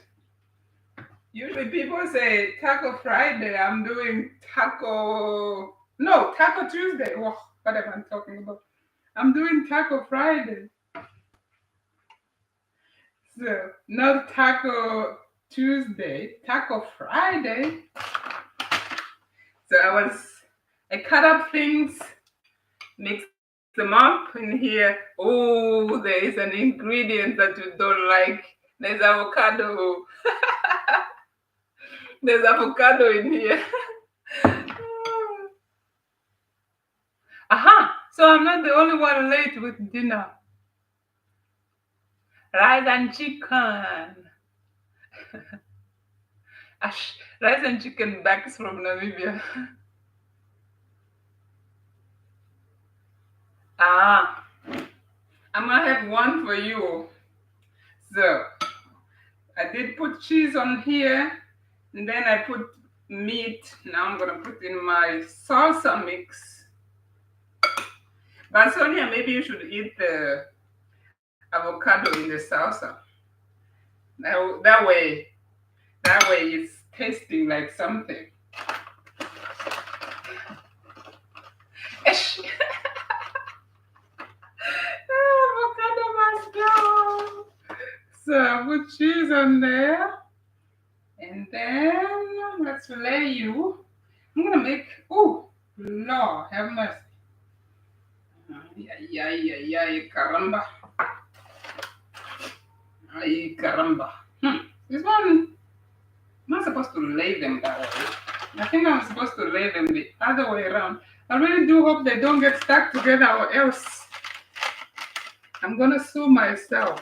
Usually people say Taco Friday. I'm doing taco. No, Taco Tuesday. Oh, whatever I'm talking about. I'm doing Taco Friday. So not Taco Tuesday, Taco Friday. So I cut up things, mix them up in here. Oh, there is an ingredient that you don't like. There's avocado. There's avocado in here. Aha! So I'm not the only one late with dinner. Rice and chicken. Ash, rice and chicken bags from Namibia. I'm gonna have one for you. So I did put cheese on here, and then I put meat. Now I'm gonna put in my salsa mix. But Sonia, maybe you should eat the avocado in the salsa. That way, it's tasting like something. Ish. Avocado must go. So I put cheese on there, and then let's lay you. I'm gonna make. Oh, Lord, have mercy. Ay, ay, ay, ay, caramba. Ay, caramba. This one, I'm not supposed to lay them that way. I think I'm supposed to lay them the other way around. I really do hope they don't get stuck together, or else I'm gonna sue myself.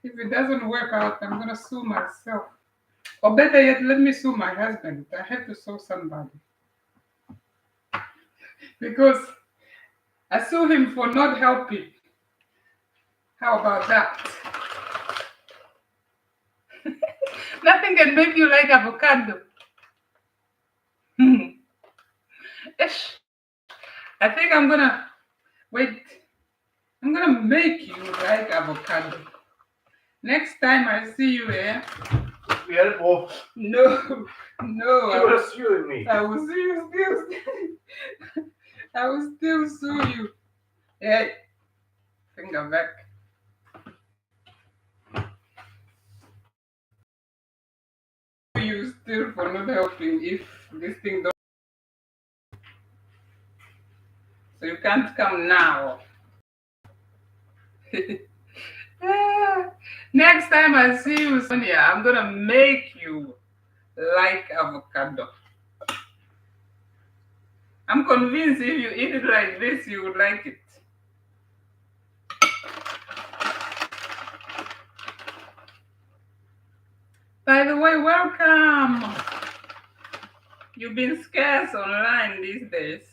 If it doesn't work out, I'm gonna sue myself. Or better yet, let me sue my husband. I have to sue somebody. Because I sue him for not helping. How about that? Nothing can make you like avocado. Ish. I think I'm gonna wait. I'm gonna make you like avocado. Next time I see you here. Well, No, no. you were suing me. I will sue you still. I will still sue you. Hey, finger back. You still for not helping if this thing don't. So you can't come now. Next time I see you, Sonia, I'm gonna make you like avocado. I'm convinced if you eat it like this, you would like it. By the way, welcome. You've been scarce online these days.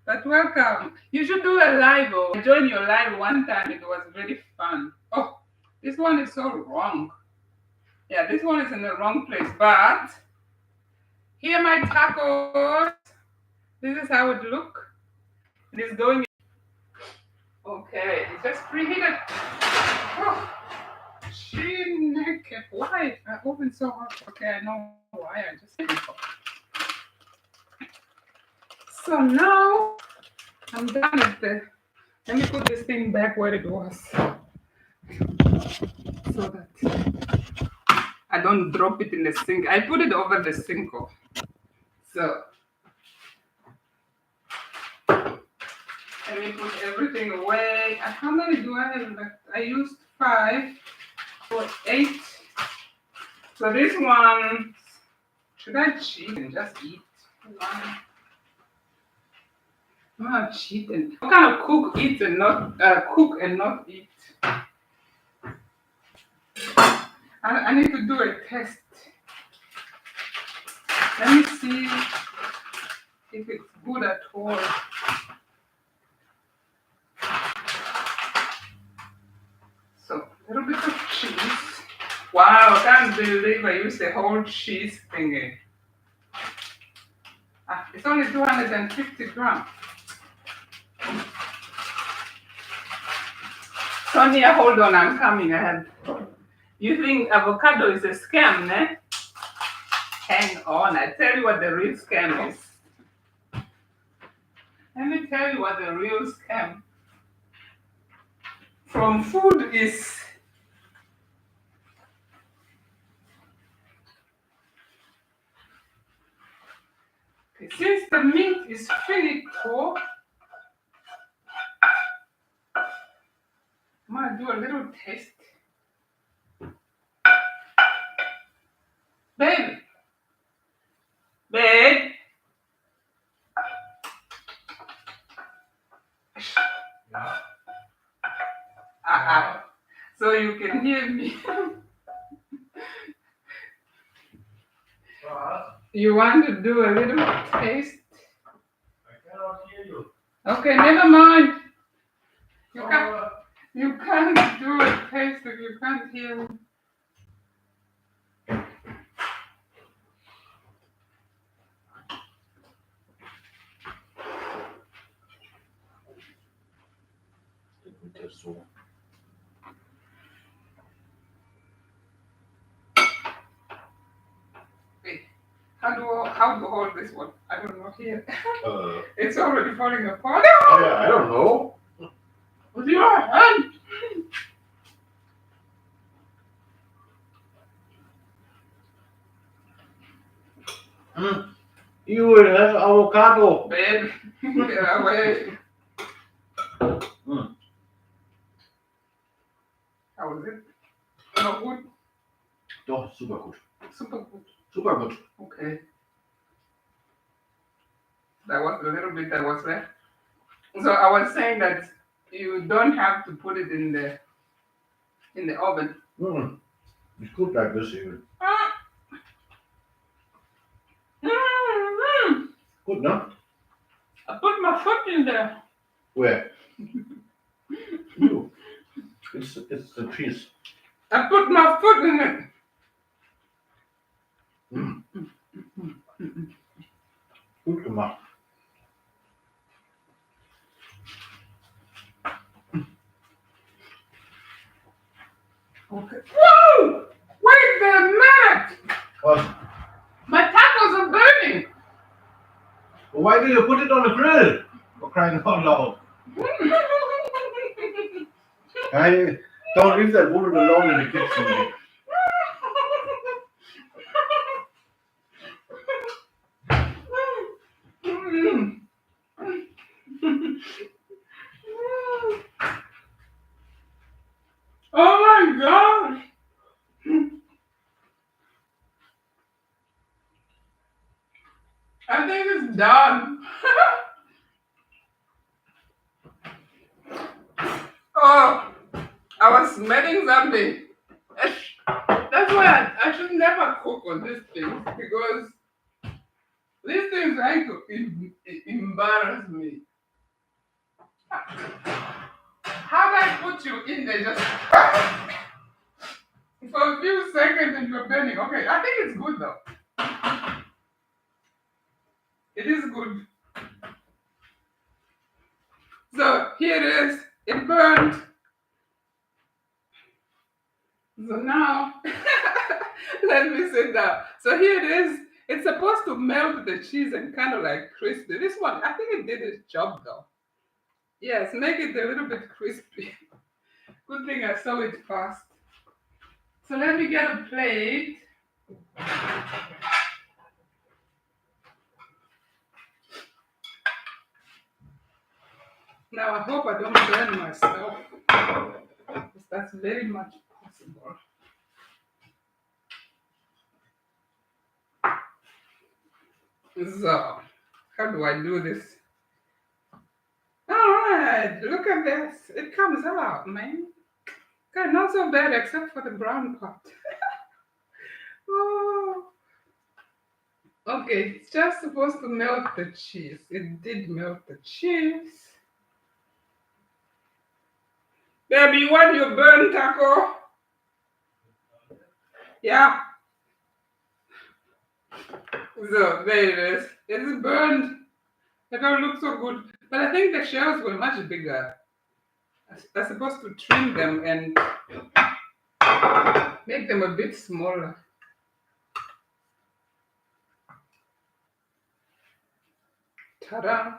But welcome. You should do a live. I joined your live one time. It was very fun. Oh, this one is so wrong. Yeah, this one is in the wrong place. But here are my tacos. This is how it look. It is going. Okay, it's just preheated. Oh, she naked. Why? I opened so hot. Okay, I know why. I just. So now I'm done with the. Let me put this thing back where it was, so that I don't drop it in the sink. I put it over the sink. So let me put everything away. How many do I have left? I used 5 or 8. So this one, should I cheat and just eat one? I'm not cheating. What kind of cook eat and not cook and not eat? I need to do a test. Let me see if it's good at all. So a little bit of cheese. Wow, I can't believe I used the whole cheese thingy. It's only 250 grams. Sonia, hold on, I'm coming ahead. You think avocado is a scam, ne? Hang on, I tell you what the real scam is. Let me tell you what the real scam from food is. Okay, since the meat is finito, I'm gonna do a little taste. Babe, babe. So you can hear me. You want to do a little taste? I cannot hear you. Okay, never mind. You can't do it tasting. You can't hear. Wait, how to hold this one? I don't know here. It's already falling apart. I don't know. With your hand. You will have avocado. Babe, get away. How was it? No good. Doch, super gut. Super good. Super gut. Okay. That was a little bit that was left. So I was saying that you don't have to put it in the oven. It's good like this even. Mm. Good, no? I put my foot in there. Where? You. It's the cheese. I put my foot in it. Gut gemacht. Okay. Whoa! Wait a minute! What? My tacos are burning. Why do you put it on the grill? For crying out loud. I don't leave that woman alone in the kitchen. Oh my god! I think it's done. Oh, I was smelling something. That's why I should never cook on these things because these things like to embarrass me. How do I put you in there just for a few seconds and you're burning? Okay, I think it's good though. It is good. So here it is. It burned. So now, let me sit down. So here it is. It's supposed to melt the cheese and kind of like crispy. This one, I think it did its job though. Yes, make it a little bit crispy. Good thing I saw it fast. So let me get a plate. Now I hope I don't burn myself. Because that's very much possible. So, how do I do this? Alright, look at this. It comes out, man. Okay, not so bad except for the brown part. Oh. Okay, it's just supposed to melt the cheese. It did melt the cheese. Baby, you want your burnt taco? Yeah. So there it is. It's burned. It don't look so good. But I think the shells were much bigger. I'm supposed to trim them and make them a bit smaller. Ta-da!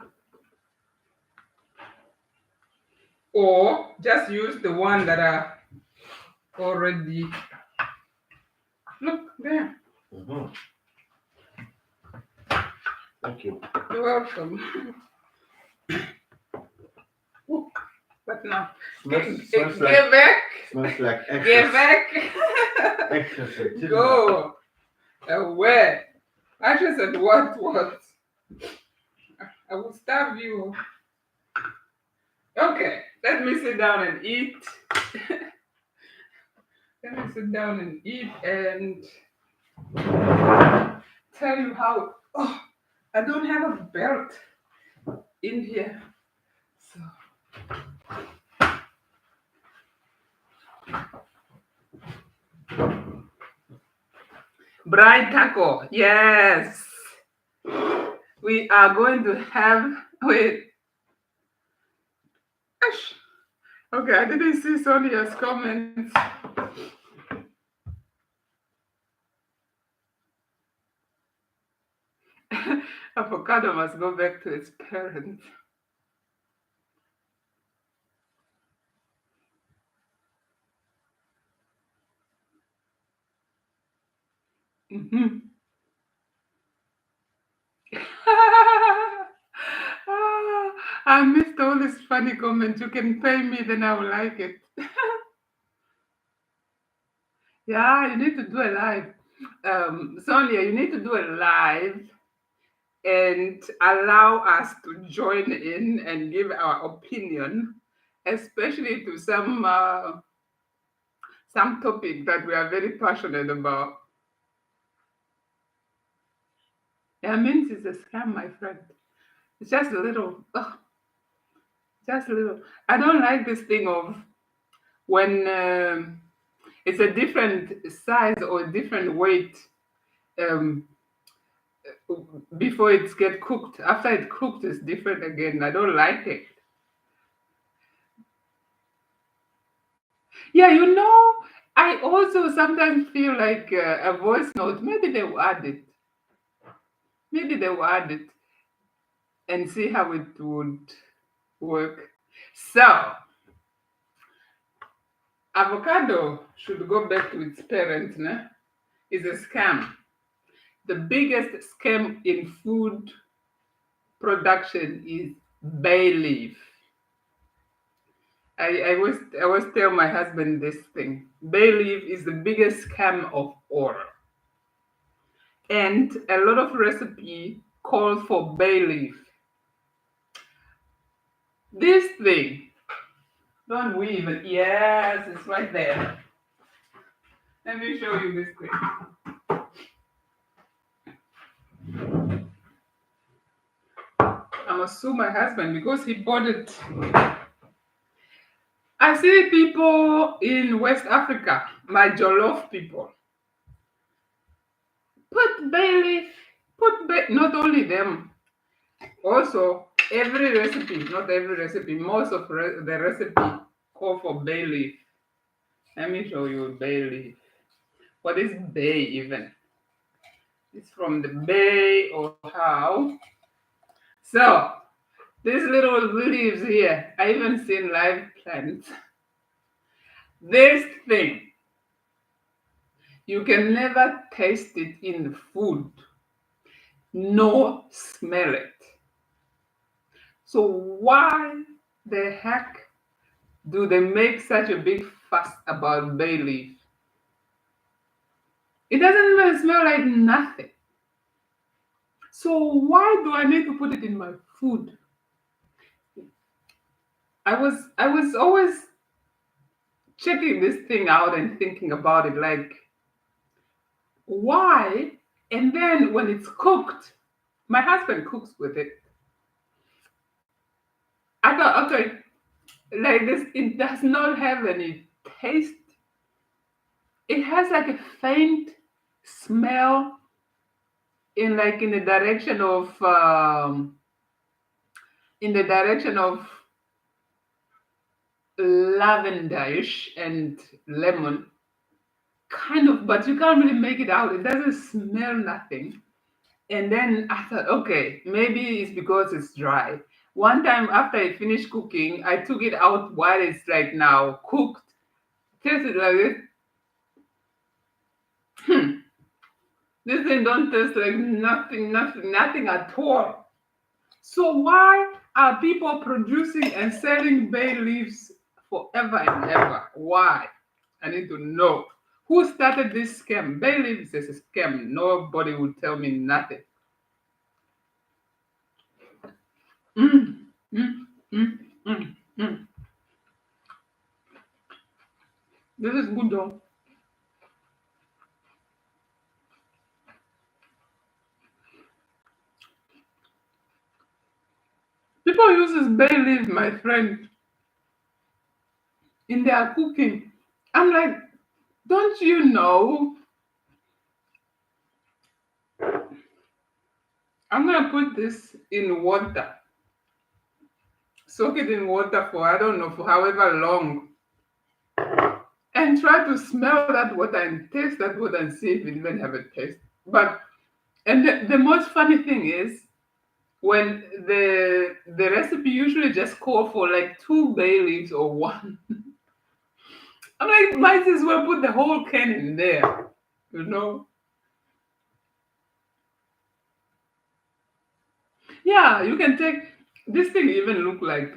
Or just use the one that are already. Look there. Thank you. You're welcome. Ooh, but now, Smells get like, back. smells like Get extra, back. extra sativa. Go away. I just said what? I will starve you. Okay, let me sit down and eat. Let me sit down and eat and tell you how. Oh, I don't have a belt in here. Bride taco. Yes. We are going to have, wait. Gosh. Okay, I didn't see Sonia's comments. Avocado must go back to its parents. Mhm. Ah, I missed all these funny comments. You can pay me, then I will like it. Yeah, you need to do a live. Sonia, you need to do a live and allow us to join in and give our opinion, especially to some topic that we are very passionate about. Yeah, means it's a scam, my friend. It's just a little, just a little. I don't like this thing of when it's a different size or different weight um, before it's get cooked. After it's cooked, it's different again. I don't like it. Yeah, I also sometimes feel like a voice note. Maybe they will add it. Maybe they will add it and see how it would work. So, avocado should go back to its parents, né? It's a scam. The biggest scam in food production is bay leaf. I always tell my husband this thing. Bay leaf is the biggest scam of all. And a lot of recipe calls for bay leaf. This thing, don't we even? Yes, it's right there. Let me show you this thing. I must sue my husband because he bought it. I see people in West Africa, my Jollof people, put bay leaf, not only them, also every recipe, not every recipe, most of the recipe call for bay leaf. Let me show you bay leaf. What is bay even? It's from the bay or how? So these little leaves here, I even seen live plants. This thing, you can never taste it in the food, nor smell it. So why the heck do they make such a big fuss about bay leaf? It doesn't even smell like nothing. So why do I need to put it in my food? I was always checking this thing out and thinking about it like why? And then when it's cooked, my husband cooks with it. I thought, okay, like this, it does not have any taste. It has like a faint smell in the direction of lavenderish and lemon, kind of, but you can't really make it out. It doesn't smell nothing. And then I thought, okay, maybe it's because it's dry. One time after I finished cooking, I took it out while it's like now cooked. Tasted like this. This thing don't taste like nothing, nothing, nothing at all. So why are people producing and selling bay leaves forever and ever? Why? I need to know. Who started this scam? Bay leaves is a scam. Nobody will tell me nothing. Mm, mm, mm, mm, mm. This is good though. People uses bay leaf, my friend. in their cooking. I'm like, don't you know? I'm gonna put this in water, soak it in water for I don't know for however long, and try to smell that water and taste that water and see if it even have a taste. But and the most funny thing is when the recipe usually just call for like 2 bay leaves or one. I'm like, might as well put the whole can in there, you know? Yeah, you can take this thing even look like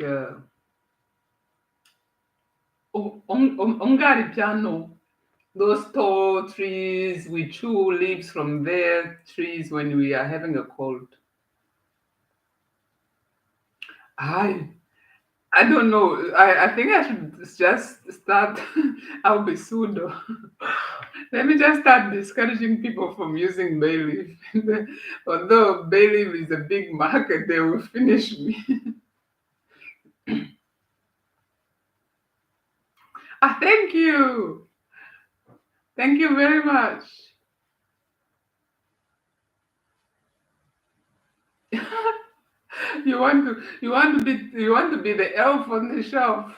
ongari piano. Those tall trees, we chew leaves from their trees when we are having a cold. I I don't know. I think I should just start. I'll be pseudo. Let me just start discouraging people from using bay leaf. Although bay leaf is a big market, they will finish me. Ah, thank you. Thank you very much. You want to be the elf on the shelf.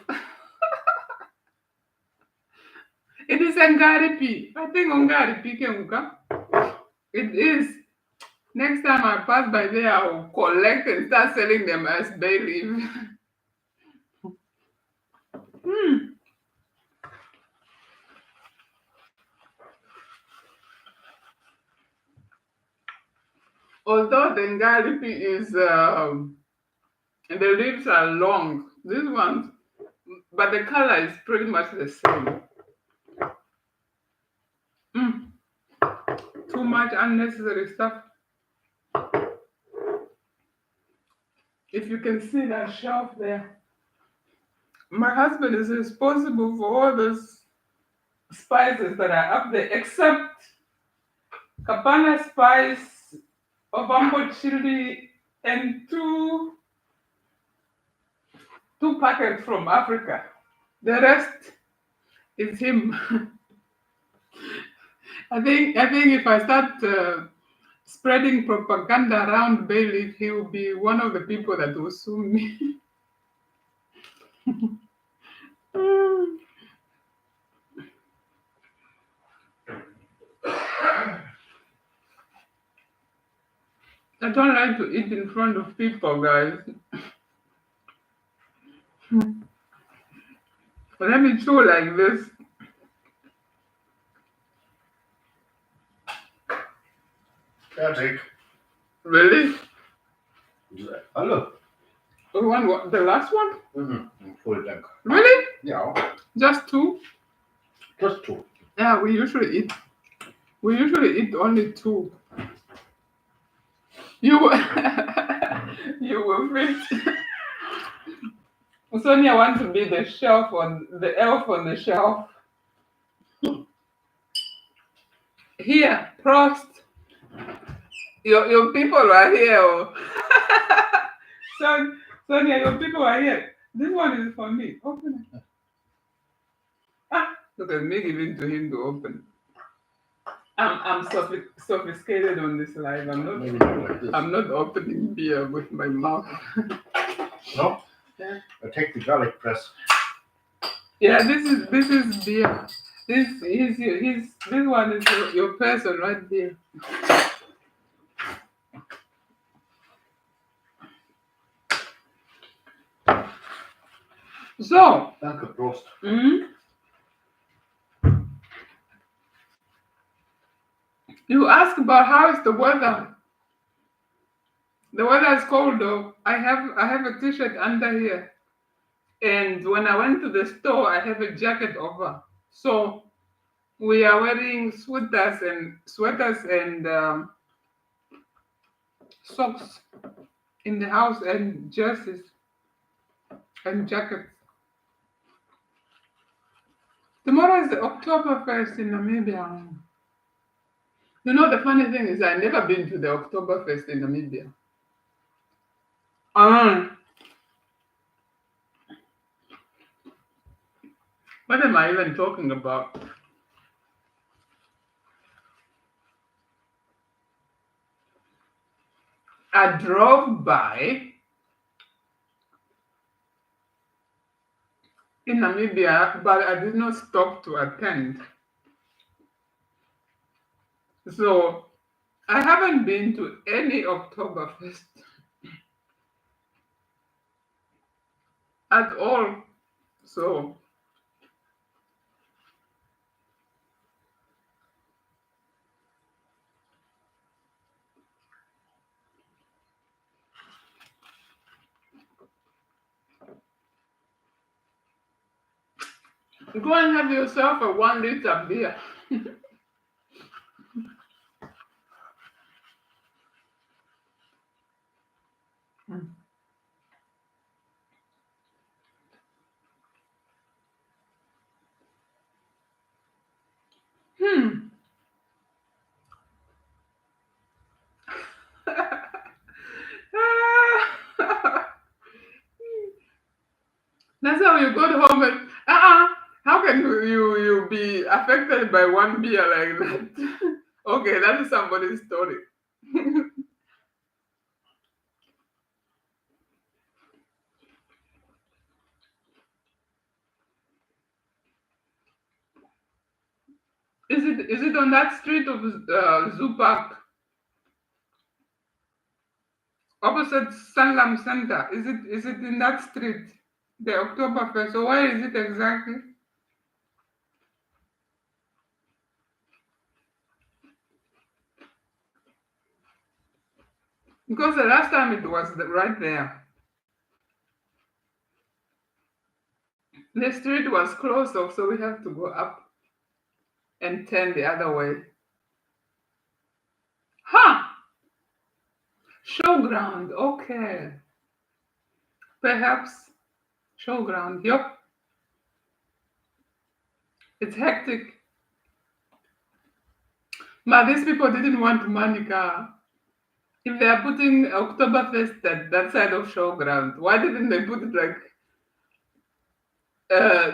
It is Ngaripi. I think Ngaripi Kemuka. It is. Next time I pass by there, I will collect and start selling them as bay leaf. Hmm. Although the Ngaripi is, the leaves are long, this one, but the color is pretty much the same. Mm. Too much unnecessary stuff. If you can see that shelf there, my husband is responsible for all those spices that are up there, except Kapana spice, Ovambo chili, and two packets from Africa. The rest is him. I think if I start spreading propaganda around Bailey, he will be one of the people that will sue me. Mm. I don't like to eat in front of people, guys. But let me chew like this. Patrick. Really? Hello. The last one? Full tank. Really? Yeah. Just two? Just two. Yeah, we usually eat only two. You you will fit. Sonia wants to be the elf on the shelf. Here, Prost. Your people are here. Oh. Sonia, your people are here. This one is for me. Open it. Ah, look at me giving to him to open. I'm sophisticated on this live. Maybe not like this. I'm not opening beer with my mouth. No? Yeah. I take the garlic press. Yeah, this is beer. This one is your person right there. So, Danke, Prost. you ask about how is the weather. The weather is cold though. I have a t-shirt under here, and when I went to the store, I have a jacket over. So we are wearing sweaters and socks in the house and jerseys and jackets. Tomorrow is the Oktoberfest in Namibia. You know, the funny thing is, I've never been to the Oktoberfest in Namibia. Um, What am I even talking about? I drove by in Namibia, but I did not stop to attend. So I haven't been to any Oktoberfest at all. So go and have yourself a 1 liter beer. Hmm. That's how you got home and how can you be affected by one beer like that? Okay, that is somebody's story. Is it on that street of Zoo Park, opposite Sanlam Center? Is it in that street, the Oktoberfest? So where is it exactly? Because the last time it was right there. The street was closed off, so we have to go up and turn the other way. Huh! Showground. Okay. Perhaps showground. Yup. It's hectic. But these people didn't want money car. If they are putting Oktoberfest at that side of showground, why didn't they put it like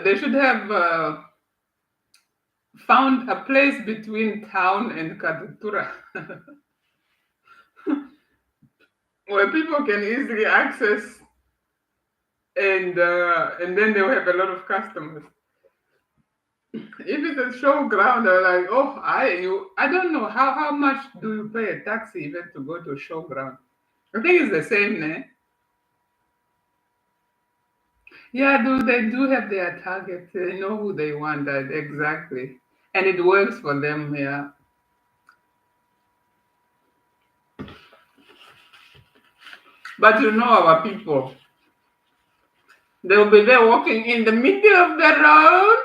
they should have found a place between town and Katutura where people can easily access and then they'll have a lot of customers. If it's a showground, they're like, oh, I don't know how much do you pay a taxi even to go to a showground? I think it's the same, eh? Yeah, they do have their target. They know who they want that exactly, and it works for them. Yeah, but you know our people, they'll be there walking in the middle of the road.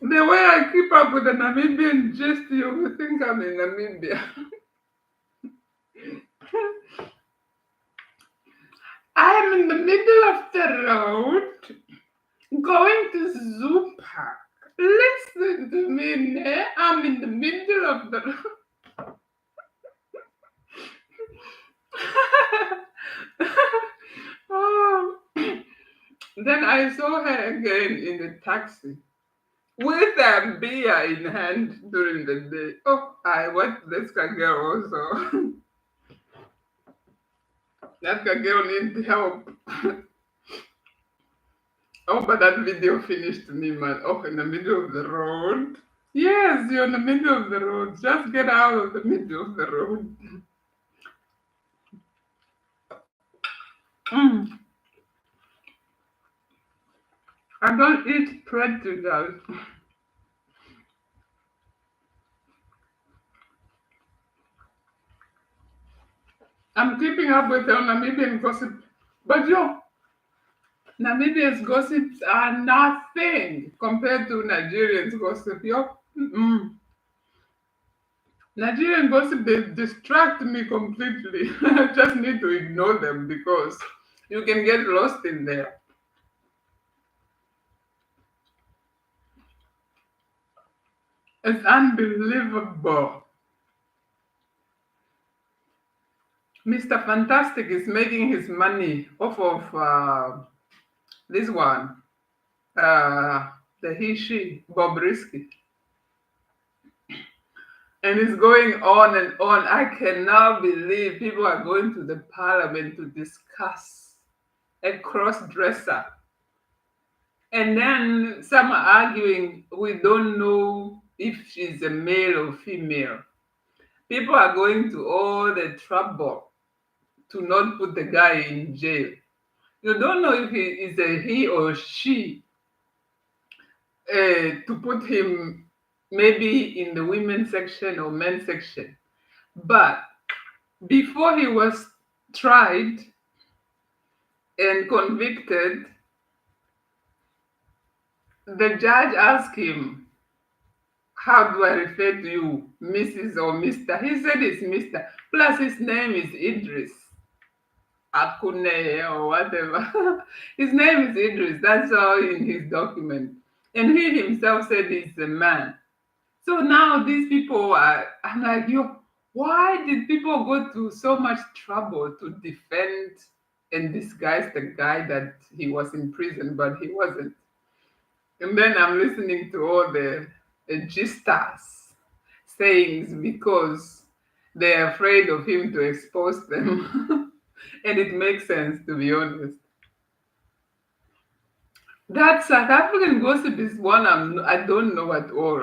The way I keep up with the Namibian gist, you will think I'm in Namibia. I am in the middle of the road, going to Zoo Park. Listen to me, ne? I'm in the middle of the oh. Then I saw her again in the taxi with a beer in hand during the day. Oh, I want this girl also. That girl needs help. Oh, but that video finished me, man. Oh, in the middle of the road. Yes, you're in the middle of the road. Just get out of the middle of the road. Mm. I don't eat pretzels. I'm keeping up with the Namibian gossip. But yo, Namibians gossips are nothing compared to Nigerians gossip. Yo, mm-mm. Nigerian gossip, they distract me completely. I just need to ignore them because you can get lost in there. It's unbelievable. Mr. Fantastic is making his money off of this one, uh, the he, she, Bob Risky. And it's going on and on. I cannot believe people are going to the parliament to discuss a cross dresser. And then some are arguing, we don't know if she's a male or female. People are going to all the trouble to not put the guy in jail. You don't know if he is a he or she, to put him maybe in the women's section or men's section. But before he was tried and convicted, the judge asked him, how do I refer to you, Mrs. or Mr.? He said it's Mr. Plus his name is Idris. Akune or whatever. His name is Idris. That's all in his document. And he himself said he's a man. So now these people are, I'm like, yo, why did people go to so much trouble to defend and disguise the guy that he was in prison, but he wasn't? And then I'm listening to all the gistas sayings because they're afraid of him to expose them. And it makes sense, to be honest. That South African gossip is one I don't know at all.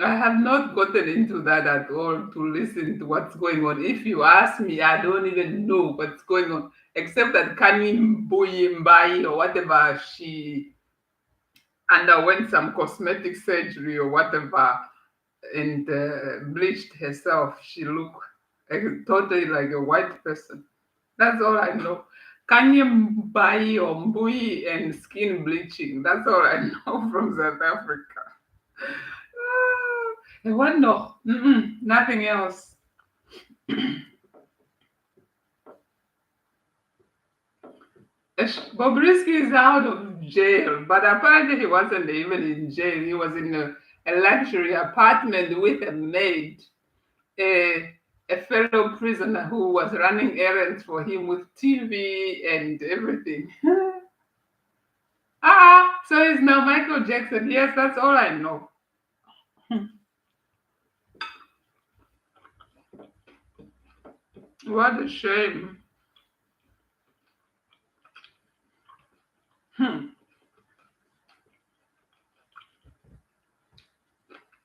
I have not gotten into that at all to listen to what's going on. If you ask me, I don't even know what's going on, except that Kani Mbai or whatever, she underwent some cosmetic surgery or whatever and bleached herself. She looked totally like a white person. That's all I know. Kanye Mbai or Mbui and skin bleaching. That's all I know from South Africa. What no? Nothing else. Bobrisky is out of jail, but apparently he wasn't even in jail. He was in a luxury apartment with a maid, a, a fellow prisoner who was running errands for him with TV and everything. So he's now Michael Jackson. Yes, that's all I know. What a shame. Hmm.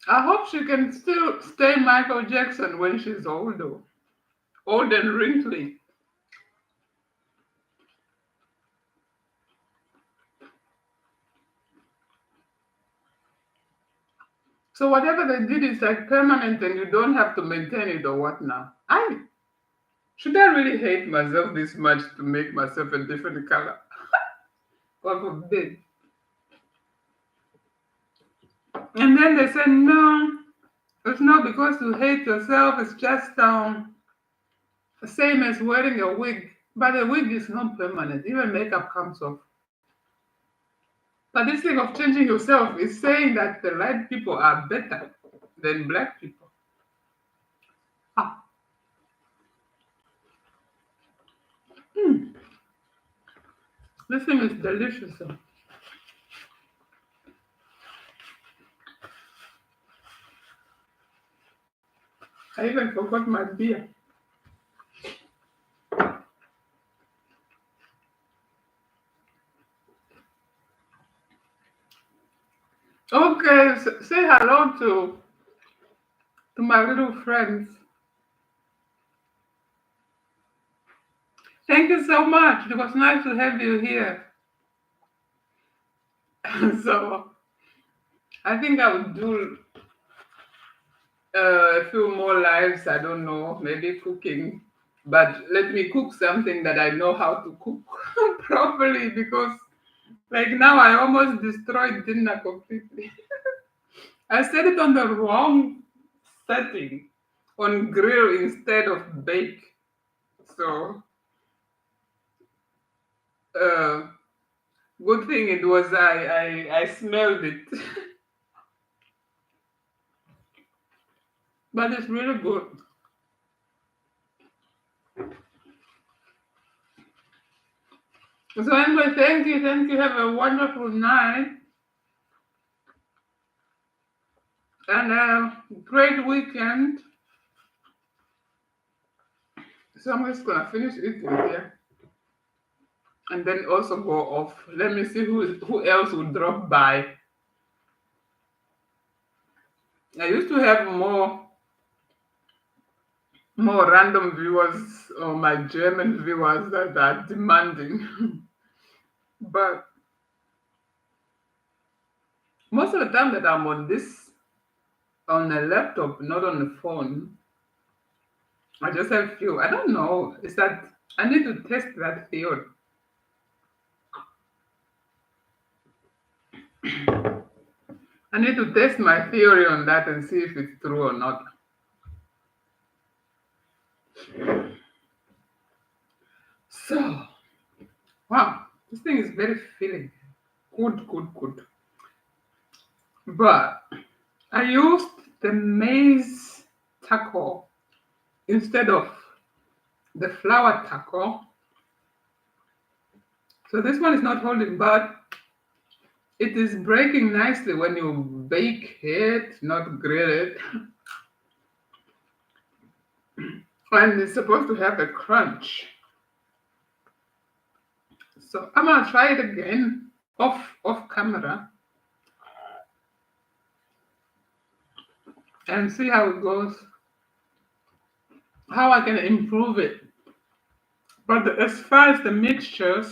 I hope she can still stay Michael Jackson when she's older, old and wrinkly. So whatever they did is like permanent and you don't have to maintain it or what now? Should I really hate myself this much to make myself a different color? God forbid. And then they said, no, it's not because you hate yourself, it's just the same as wearing a wig. But a wig is not permanent, even makeup comes off. But this thing of changing yourself is saying that the white people are better than black people. Ah, this thing is delicious. I even forgot my beer. Okay, say hello to my little friends. Thank you so much. It was nice to have you here. So I think I would do a few more lives. I don't know, maybe cooking, but let me cook something that I know how to cook properly because, like now, I almost destroyed dinner completely. I set it on the wrong setting, on grill instead of bake. So, uh, good thing it was I smelled it, but it's really good. So anyway, thank you. Thank you. Have a wonderful night and a great weekend. So I'm just gonna finish eating here and then also go off. Let me see who else will drop by. I used to have more random viewers or my German viewers that are demanding. But most of the time that I'm on a laptop, not on the phone, I just have few. I don't know. Is that I need to test that theory. I need to test my theory on that and see if it's true or not. So, wow, this thing is very filling. Good, good, good. But I used the maize taco instead of the flour taco. So this one is not holding, but it is breaking nicely when you bake it, not grill it. And it's supposed to have a crunch. So I'm gonna try it again off camera and see how it goes, how I can improve it. But as far as the mixtures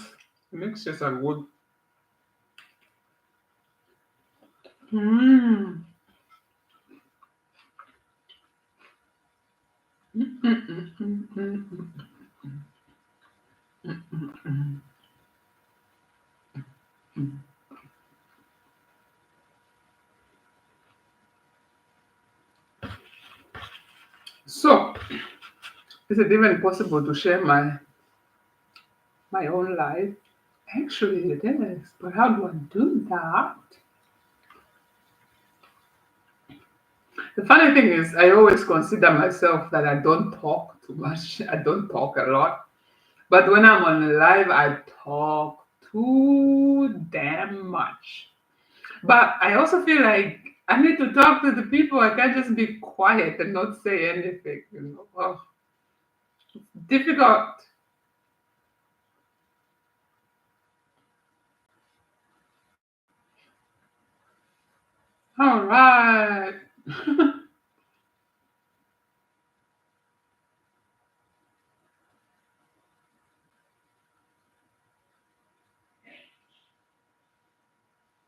are good. Mm. Mm, mm, mm, mm, mm. So, is it even possible to share my own life? Actually, it is. But how do I do that? The funny thing is, I always consider myself that I don't talk too much. I don't talk a lot. But when I'm on live, I talk too damn much. But I also feel like I need to talk to the people. I can't just be quiet and not say anything. Oh, difficult. All right.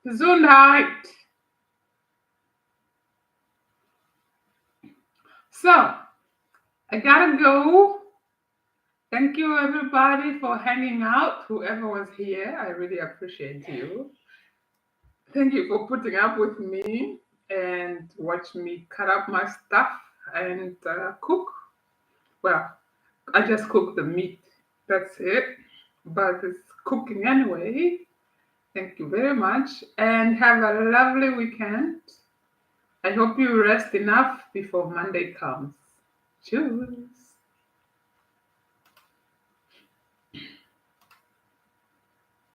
Gesundheit. So I gotta go. Thank you everybody for hanging out. Whoever was here, I really appreciate you. Thank you for putting up with me and watch me cut up my stuff and cook. Well, I just cook the meat. That's it. But it's cooking anyway. Thank you very much and have a lovely weekend. I hope you rest enough before Monday comes. Cheers.